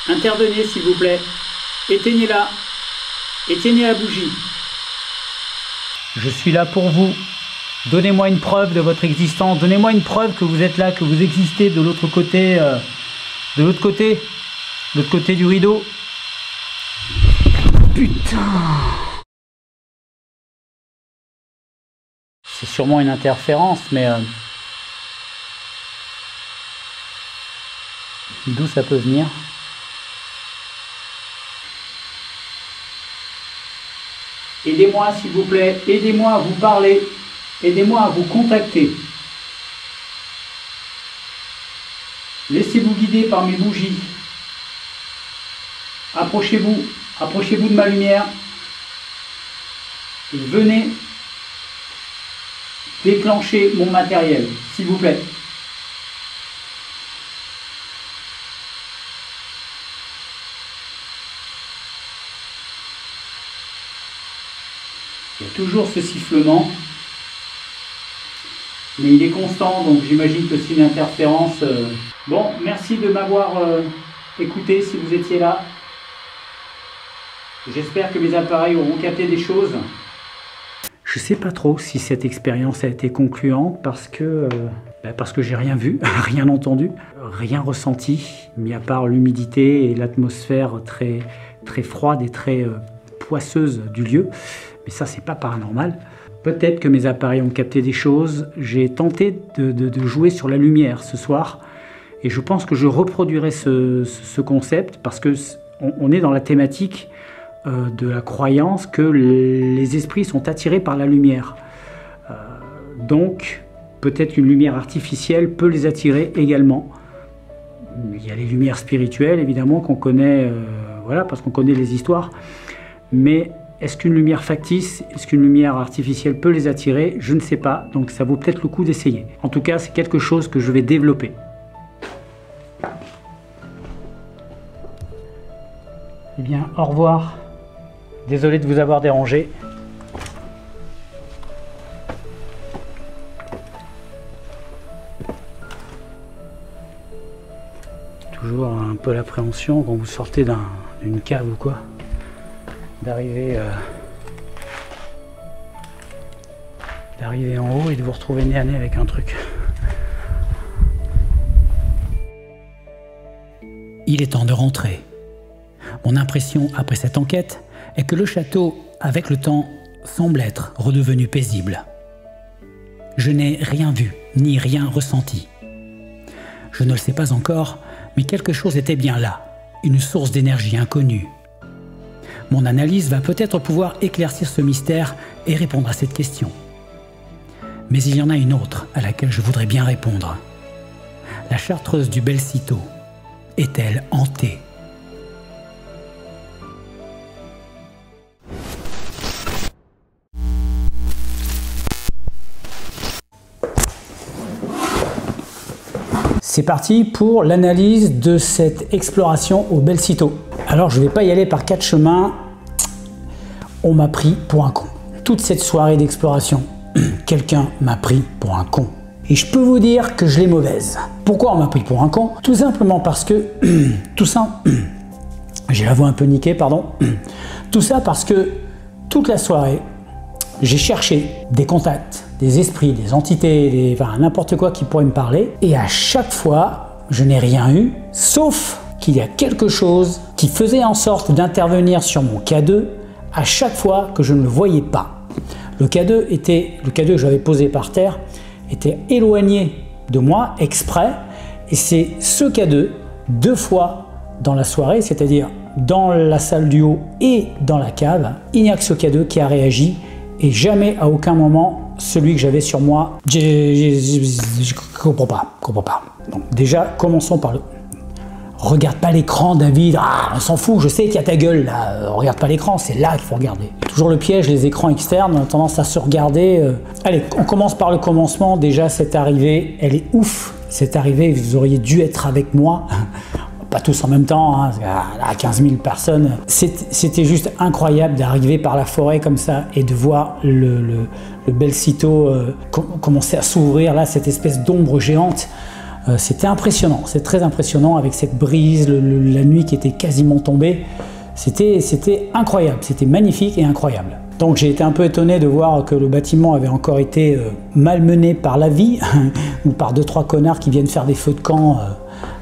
Intervenez s'il vous plaît. Éteignez-la. Éteignez la bougie. Je suis là pour vous. Donnez-moi une preuve de votre existence. Donnez-moi une preuve que vous êtes là, que vous existez de l'autre côté, l'autre côté du rideau. putain! C'est sûrement une interférence, mais d'où ça peut venir? Aidez-moi s'il vous plaît, aidez-moi à vous parler, aidez-moi à vous contacter. Laissez-vous guider par mes bougies. Approchez-vous, approchez-vous de ma lumière. Et venez déclencher mon matériel, s'il vous plaît. Il y a toujours ce sifflement, mais il est constant, donc j'imagine que c'est une interférence. Bon, merci de m'avoir écouté si vous étiez là. J'espère que mes appareils auront capté des choses. Je sais pas trop si cette expérience a été concluante parce que j'ai rien vu, rien entendu, rien ressenti, mis à part l'humidité et l'atmosphère très, très froide et très poisseuse du lieu. Mais ça, c'est pas paranormal. Peut-être que mes appareils ont capté des choses. J'ai tenté de jouer sur la lumière ce soir et je pense que je reproduirai ce concept parce que on est dans la thématique de la croyance que les esprits sont attirés par la lumière. Donc, peut-être qu'une lumière artificielle peut les attirer également. Il y a les lumières spirituelles, évidemment, qu'on connaît, voilà, parce qu'on connaît les histoires. Mais est-ce qu'une lumière factice, est-ce qu'une lumière artificielle peut les attirer? Je ne sais pas, donc ça vaut peut-être le coup d'essayer. En tout cas, c'est quelque chose que je vais développer. Eh bien, au revoir. Désolé de vous avoir dérangé. Toujours un peu l'appréhension quand vous sortez d'une cave ou quoi, d'arriver en haut et de vous retrouver nez à nez avec un truc. Il est temps de rentrer. Mon impression après cette enquête est que le château, avec le temps, semble être redevenu paisible. Je n'ai rien vu, ni rien ressenti. Je ne le sais pas encore, mais quelque chose était bien là, une source d'énergie inconnue. Mon analyse va peut-être pouvoir éclaircir ce mystère et répondre à cette question. Mais il y en a une autre à laquelle je voudrais bien répondre. La chartreuse du Bel-Citeaux est-elle hantée ? C'est parti pour l'analyse de cette exploration au Bel-Citeaux. Alors je ne vais pas y aller par 4 chemins, on m'a pris pour un con. Toute cette soirée d'exploration, quelqu'un m'a pris pour un con. Et je peux vous dire que je l'ai mauvaise. Pourquoi on m'a pris pour un con? Tout simplement parce que, j'ai la voix un peu niquée, pardon. Tout ça parce que toute la soirée, j'ai cherché des contacts, des esprits, des entités, enfin n'importe quoi qui pourrait me parler. Et à chaque fois, je n'ai rien eu, sauf qu'il y a quelque chose qui faisait en sorte d'intervenir sur mon K2 à chaque fois que je ne le voyais pas. Le K2 que j'avais posé par terre était éloigné de moi exprès, et c'est ce K2 2 fois dans la soirée, c'est-à-dire dans la salle du haut et dans la cave, il n'y a que ce K2 qui a réagi. Et jamais, à aucun moment, celui que j'avais sur moi, je comprends pas. Donc déjà, commençons par le... Regarde pas l'écran, David, on s'en fout, je sais qu'il y a ta gueule, là. Regarde pas l'écran, c'est là qu'il faut regarder. Toujours le piège, les écrans externes, on a tendance à se regarder. Allez, on commence par le commencement. Déjà, cette arrivée, elle est ouf. Cette arrivée, vous auriez dû être avec moi. Pas tous en même temps, hein, à 15 000 personnes. C'était juste incroyable d'arriver par la forêt comme ça et de voir le Bel-Citeaux commencer à s'ouvrir, là, cette espèce d'ombre géante. C'était impressionnant, c'est très impressionnant avec cette brise, la nuit qui était quasiment tombée. C'était incroyable, c'était magnifique et incroyable. Donc j'ai été un peu étonné de voir que le bâtiment avait encore été malmené par la vie ou par 2-3 connards qui viennent faire des feux de camp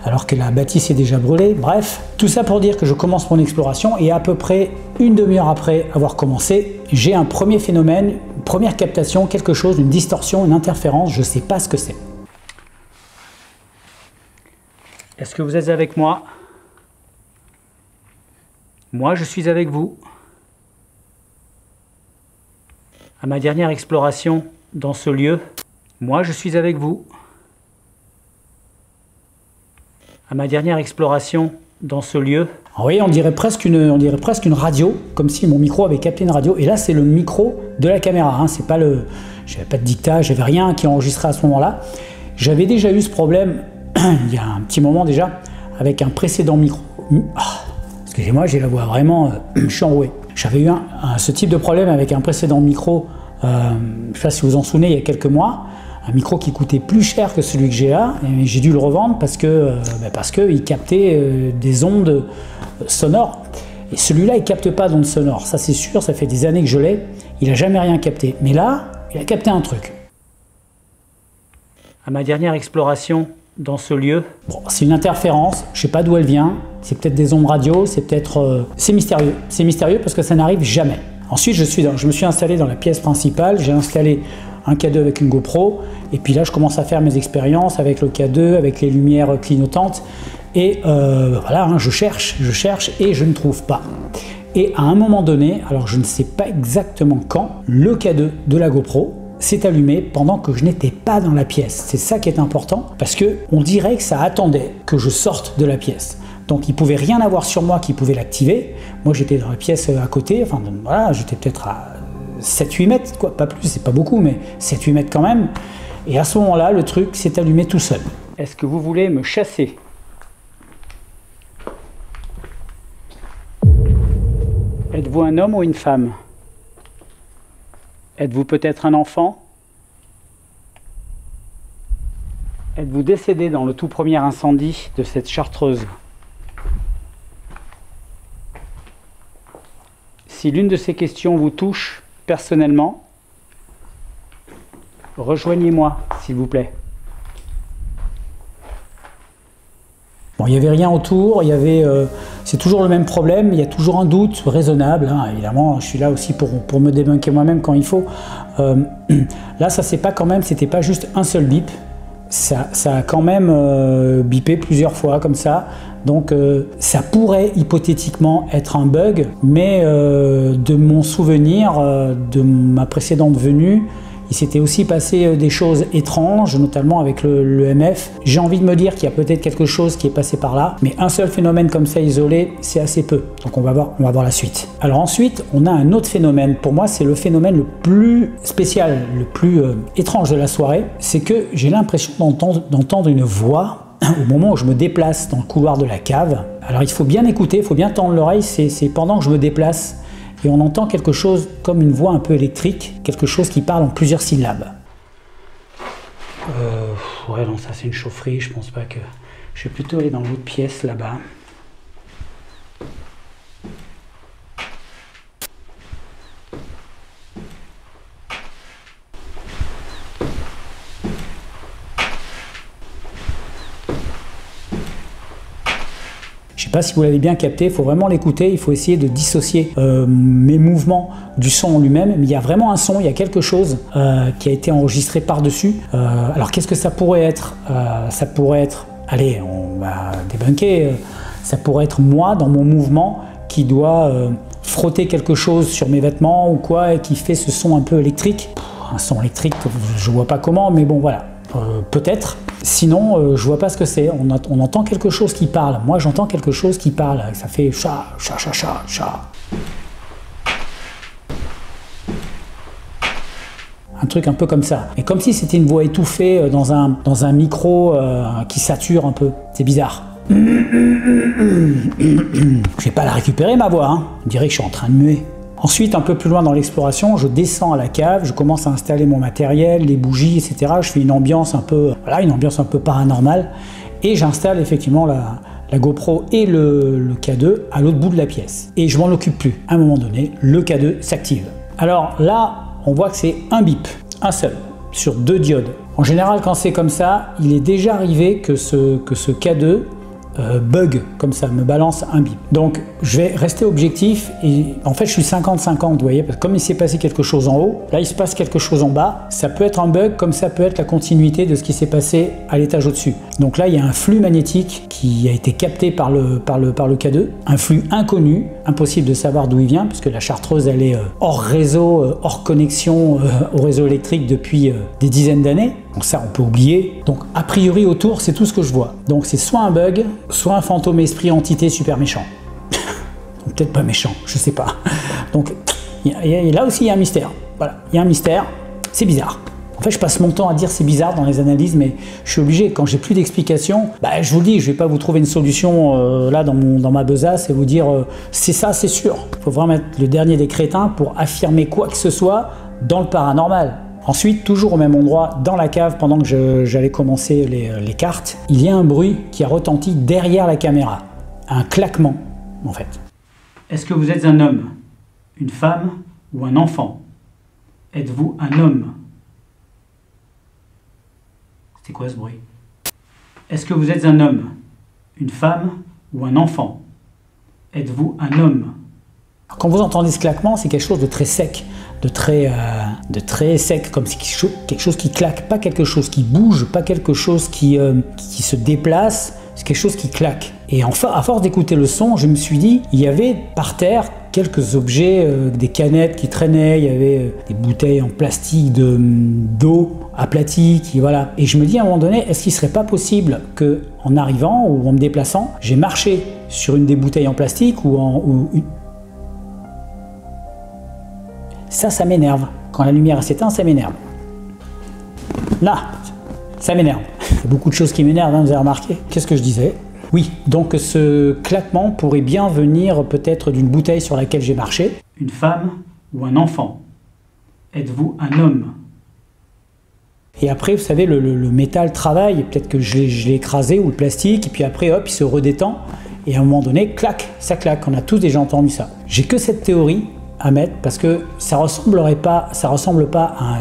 alors que la bâtisse est déjà brûlée. Bref, tout ça pour dire que je commence mon exploration et à peu près une demi-heure après avoir commencé, j'ai un premier phénomène, une première captation, quelque chose, une distorsion, une interférence, je ne sais pas ce que c'est. Est-ce que vous êtes avec moi? Moi, je suis avec vous. À ma dernière exploration dans ce lieu, moi, je suis avec vous. À ma dernière exploration dans ce lieu. Vous voyez, on dirait presque une radio, comme si mon micro avait capté une radio. Et là, c'est le micro de la caméra. Hein. C'est pas le, j'avais pas de dictat, j'avais rien qui enregistrait à ce moment-là. J'avais déjà eu ce problème il y a un petit moment déjà avec un précédent micro. Excusez-moi, j'ai la voix vraiment, je suis enroué. J'avais eu ce type de problème avec un précédent micro. Je ne sais pas si vous vous en souvenez, il y a quelques mois. Un micro qui coûtait plus cher que celui que j'ai là, et j'ai dû le revendre parce qu'il captait des ondes sonores. Et celui-là, il ne capte pas d'ondes sonores, ça c'est sûr, ça fait des années que je l'ai, il n'a jamais rien capté. Mais là, il a capté un truc. À ma dernière exploration dans ce lieu, bon, c'est une interférence, je ne sais pas d'où elle vient, c'est peut-être des ondes radio, c'est peut-être... c'est mystérieux parce que ça n'arrive jamais. Ensuite, je me suis installé dans la pièce principale, j'ai installé un K2 avec une GoPro, et puis là je commence à faire mes expériences avec le K2, avec les lumières clignotantes, et voilà, hein, je cherche, et je ne trouve pas. Et à un moment donné, alors je ne sais pas exactement quand, le K2 de la GoPro s'est allumé pendant que je n'étais pas dans la pièce. C'est ça qui est important, parce que on dirait que ça attendait que je sorte de la pièce. Donc il ne pouvait rien avoir sur moi qui pouvait l'activer. Moi j'étais dans la pièce à côté, enfin voilà, j'étais peut-être à 7-8 mètres, quoi, pas plus, c'est pas beaucoup, mais 7-8 mètres quand même. Et à ce moment-là, le truc s'est allumé tout seul. Est-ce que vous voulez me chasser? Êtes-vous un homme ou une femme? Êtes-vous peut-être un enfant? Êtes-vous décédé dans le tout premier incendie de cette chartreuse? Si l'une de ces questions vous touche personnellement, rejoignez-moi, s'il vous plaît. Bon, il n'y avait rien autour, c'est toujours le même problème, il y a toujours un doute raisonnable, hein, évidemment, je suis là aussi pour me débunker moi-même quand il faut. Là, ça c'était pas juste un seul bip, ça a quand même bipé plusieurs fois comme ça. Donc ça pourrait hypothétiquement être un bug, mais de mon souvenir, de ma précédente venue, il s'était aussi passé des choses étranges, notamment avec le MF. J'ai envie de me dire qu'il y a peut-être quelque chose qui est passé par là, mais un seul phénomène comme ça isolé, c'est assez peu. Donc on va voir la suite. Alors ensuite, on a un autre phénomène. Pour moi, c'est le phénomène le plus spécial, le plus étrange de la soirée. C'est que j'ai l'impression d'entendre une voix au moment où je me déplace dans le couloir de la cave. Alors il faut bien écouter, il faut bien tendre l'oreille, c'est pendant que je me déplace et on entend quelque chose comme une voix un peu électrique, quelque chose qui parle en plusieurs syllabes. Ouais, non, ça c'est une chaufferie, je pense pas que... Je vais plutôt aller dans l'autre pièce là-bas. Je ne sais pas si vous l'avez bien capté, il faut vraiment l'écouter, il faut essayer de dissocier mes mouvements du son en lui-même, mais il y a vraiment un son, il y a quelque chose qui a été enregistré par-dessus. Alors qu'est-ce que ça pourrait être? Ça pourrait être, allez, on va débunker, ça pourrait être moi dans mon mouvement qui doit frotter quelque chose sur mes vêtements ou quoi, et qui fait ce son un peu électrique. Un son électrique, je ne vois pas comment, mais bon voilà. Peut-être. Sinon, je vois pas ce que c'est. On entend quelque chose qui parle. Moi, j'entends quelque chose qui parle. Ça fait chat, chat, chat, chat, chat. Un truc un peu comme ça. Et comme si c'était une voix étouffée dans un micro qui sature un peu. C'est bizarre. Je vais pas la récupérer, ma voix. Hein. On dirait que je suis en train de muer. Ensuite, un peu plus loin dans l'exploration, je descends à la cave, je commence à installer mon matériel, les bougies, etc. Je fais une ambiance un peu, voilà, une ambiance un peu paranormale, et j'installe effectivement la GoPro et le K2 à l'autre bout de la pièce. Et je m'en occupe plus. À un moment donné, le K2 s'active. Alors là, on voit que c'est un bip, un seul, sur 2 diodes. En général, quand c'est comme ça, il est déjà arrivé que ce K2 bug comme ça, me balance un bip. Donc je vais rester objectif et en fait je suis 50-50, vous voyez, parce que comme il s'est passé quelque chose en haut, là il se passe quelque chose en bas, ça peut être un bug comme ça peut être la continuité de ce qui s'est passé à l'étage au-dessus. Donc là il y a un flux magnétique qui a été capté par le K2, un flux inconnu, impossible de savoir d'où il vient puisque la chartreuse elle est hors réseau, hors connexion au réseau électrique depuis des dizaines d'années. Donc ça on peut oublier. Donc a priori autour c'est tout ce que je vois. Donc c'est soit un bug, soit un fantôme esprit entité super méchant. Peut-être pas méchant, je sais pas. Donc là aussi il y a un mystère. Voilà, il y a un mystère, c'est bizarre. En fait je passe mon temps à dire c'est bizarre dans les analyses, mais je suis obligé, quand j'ai plus d'explications, bah, je vous le dis, je vais pas vous trouver une solution là dans ma besace et vous dire c'est ça, c'est sûr. Il faut vraiment être le dernier des crétins pour affirmer quoi que ce soit dans le paranormal. Ensuite, toujours au même endroit, dans la cave, pendant que j'allais commencer les cartes, il y a un bruit qui a retenti derrière la caméra. Un claquement, en fait. Est-ce que vous êtes un homme, une femme ou un enfant? Êtes-vous un homme? C'était quoi ce bruit? Est-ce que vous êtes un homme, une femme ou un enfant? Êtes-vous un homme? Quand vous entendez ce claquement, c'est quelque chose de très sec, de très sec, comme si quelque chose qui claque, pas quelque chose qui bouge, pas quelque chose qui se déplace, c'est quelque chose qui claque. Et enfin, à force d'écouter le son, je me suis dit, il y avait par terre quelques objets, des canettes qui traînaient, il y avait des bouteilles en plastique d'eau aplatie, voilà. Et je me dis à un moment donné, est-ce qu'il ne serait pas possible que, en arrivant ou en me déplaçant, j'ai marché sur une des bouteilles en plastique Ça m'énerve. Quand la lumière s'éteint, ça m'énerve. Là, ça m'énerve. Il y a beaucoup de choses qui m'énervent, hein, vous avez remarqué. Qu'est-ce que je disais? Oui, donc ce claquement pourrait bien venir peut-être d'une bouteille sur laquelle j'ai marché. Une femme ou un enfant? Êtes-vous un homme? Et après, vous savez, le métal travaille. Peut-être que je l'ai écrasé ou le plastique, et puis après, hop, il se redétend. Et à un moment donné, clac, ça claque. On a tous déjà entendu ça. J'ai que cette théorie à mettre parce que ça ressemble pas à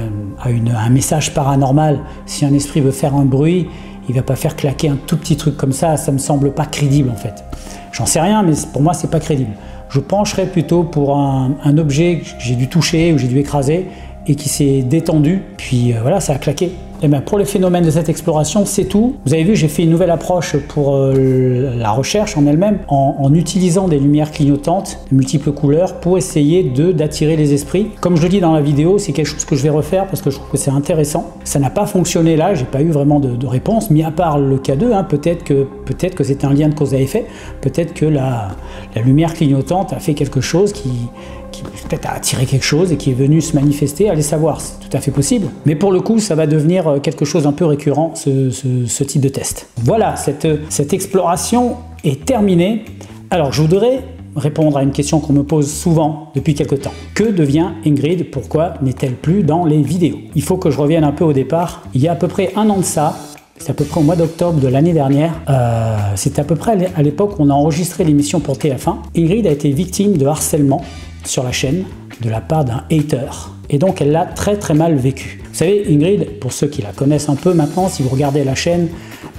un message paranormal. Si un esprit veut faire un bruit, il va pas faire claquer un tout petit truc comme ça me semble pas crédible en fait. J'en sais rien, mais pour moi c'est pas crédible. Je pencherais plutôt pour un objet que j'ai dû toucher ou j'ai dû écraser et qui s'est détendu, puis voilà, ça a claqué. Et bien pour les phénomènes de cette exploration, c'est tout. Vous avez vu, j'ai fait une nouvelle approche pour la recherche en elle-même, en utilisant des lumières clignotantes de multiples couleurs pour essayer d'attirer les esprits. Comme je le dis dans la vidéo, c'est quelque chose que je vais refaire parce que je trouve que c'est intéressant. Ça n'a pas fonctionné là, j'ai pas eu vraiment de réponse, mis à part le K2, hein, peut-être que c'est un lien de cause à effet, peut-être que la lumière clignotante a fait quelque chose qui peut-être a attiré quelque chose et qui est venu se manifester, allez savoir, c'est tout à fait possible. Mais pour le coup, ça va devenir quelque chose un peu récurrent, ce type de test. Voilà, cette exploration est terminée. Alors, je voudrais répondre à une question qu'on me pose souvent depuis quelque temps. Que devient Ingrid? Pourquoi n'est-elle plus dans les vidéos? Il faut que je revienne un peu au départ. Il y a à peu près un an de ça, c'est à peu près au mois d'octobre de l'année dernière. C'est à peu près à l'époque où on a enregistré l'émission pour TF1. Ingrid a été victime de harcèlement sur la chaîne de la part d'un hater. Et donc elle l'a très très mal vécu. Vous savez, Ingrid, pour ceux qui la connaissent un peu maintenant, si vous regardez la chaîne,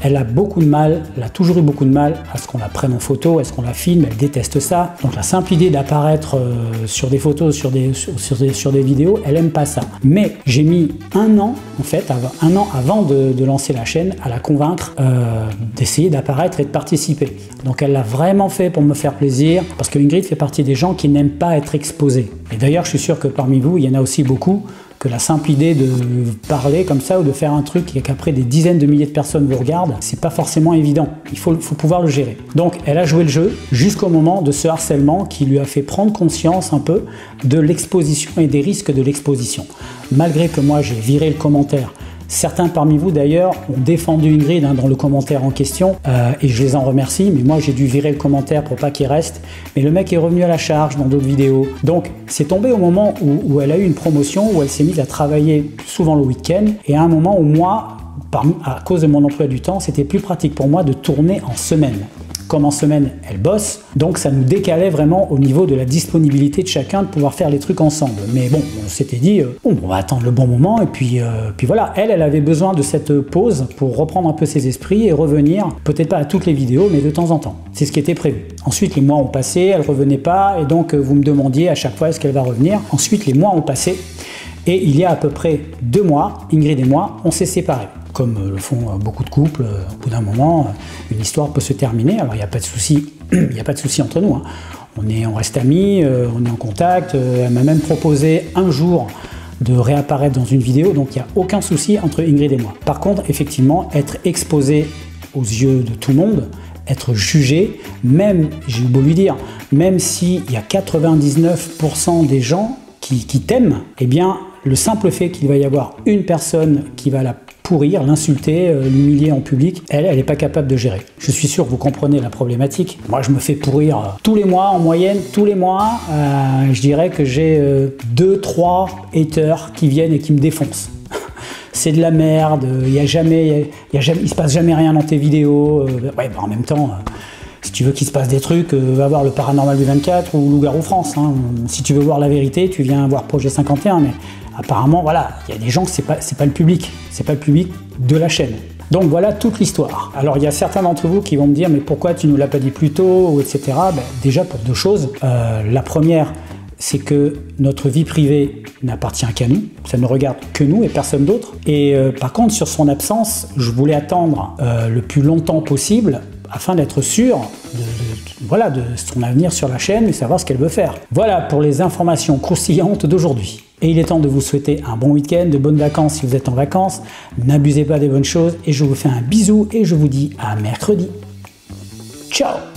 elle a beaucoup de mal, elle a toujours eu beaucoup de mal à ce qu'on la prenne en photo, à ce qu'on la filme, elle déteste ça. Donc la simple idée d'apparaître sur des photos, sur des vidéos, elle aime pas ça. Mais j'ai mis un an, en fait, un an avant de lancer la chaîne, à la convaincre d'essayer d'apparaître et de participer. Donc elle l'a vraiment fait pour me faire plaisir, parce que Ingrid fait partie des gens qui n'aiment pas être exposés. Et d'ailleurs, je suis sûr que parmi vous, il y en a aussi beaucoup que la simple idée de parler comme ça ou de faire un truc et qu'après des dizaines de milliers de personnes vous regardent, c'est pas forcément évident. Il faut pouvoir le gérer. Donc elle a joué le jeu jusqu'au moment de ce harcèlement qui lui a fait prendre conscience un peu de l'exposition et des risques de l'exposition. Malgré que moi j'ai viré le commentaire. Certains parmi vous d'ailleurs ont défendu Ingrid dans le commentaire en question et je les en remercie, mais moi j'ai dû virer le commentaire pour pas qu'il reste. Mais le mec est revenu à la charge dans d'autres vidéos. Donc c'est tombé au moment où elle a eu une promotion, où elle s'est mise à travailler souvent le week-end et à un moment où moi, à cause de mon emploi du temps, c'était plus pratique pour moi de tourner en semaine. comme en semaine, elle bosse. Donc ça nous décalait vraiment au niveau de la disponibilité de chacun de pouvoir faire les trucs ensemble. Mais bon, on s'était dit, on va attendre le bon moment. Et puis voilà, elle avait besoin de cette pause pour reprendre un peu ses esprits et revenir, peut-être pas à toutes les vidéos, mais de temps en temps. C'est ce qui était prévu. Ensuite, les mois ont passé, elle revenait pas. Et donc, vous me demandiez à chaque fois, est-ce qu'elle va revenir? Ensuite, les mois ont passé. Et il y a à peu près 2 mois, Ingrid et moi, on s'est séparés. Comme le font beaucoup de couples, au bout d'un moment, une histoire peut se terminer. Alors il n'y a pas de souci, il n'y a pas de souci entre nous. Hein. On reste amis, on est en contact. Elle m'a même proposé un jour de réapparaître dans une vidéo, donc il n'y a aucun souci entre Ingrid et moi. Par contre, effectivement, être exposé aux yeux de tout le monde, être jugé, même, j'ai eu beau lui dire, même s'il y a 99% des gens qui t'aiment, eh bien, le simple fait qu'il va y avoir une personne qui va la pourrir, l'insulter, l'humilier en public, elle n'est pas capable de gérer. Je suis sûr que vous comprenez la problématique. Moi, je me fais pourrir tous les mois, en moyenne, tous les mois. Je dirais que j'ai 2-3 haters qui viennent et qui me défoncent. C'est de la merde, il se passe jamais rien dans tes vidéos. Ouais, bah en même temps... Si tu veux qu'il se passe des trucs, va voir le Paranormal du 24 ou Loup-Garou France. Hein. Si tu veux voir la vérité, tu viens voir Projet 51. Mais apparemment, voilà, il y a des gens que c'est pas le public. C'est pas le public de la chaîne. Donc voilà toute l'histoire. Alors il y a certains d'entre vous qui vont me dire, mais pourquoi tu nous l'as pas dit plus tôt, etc. Ben, déjà pour 2 choses. La première, c'est que notre vie privée n'appartient qu'à nous. Ça ne regarde que nous et personne d'autre. Et par contre, sur son absence, je voulais attendre le plus longtemps possible afin d'être sûr de son avenir sur la chaîne et savoir ce qu'elle veut faire. Voilà pour les informations croustillantes d'aujourd'hui. Et il est temps de vous souhaiter un bon week-end, de bonnes vacances si vous êtes en vacances. N'abusez pas des bonnes choses et je vous fais un bisou et je vous dis à mercredi. Ciao!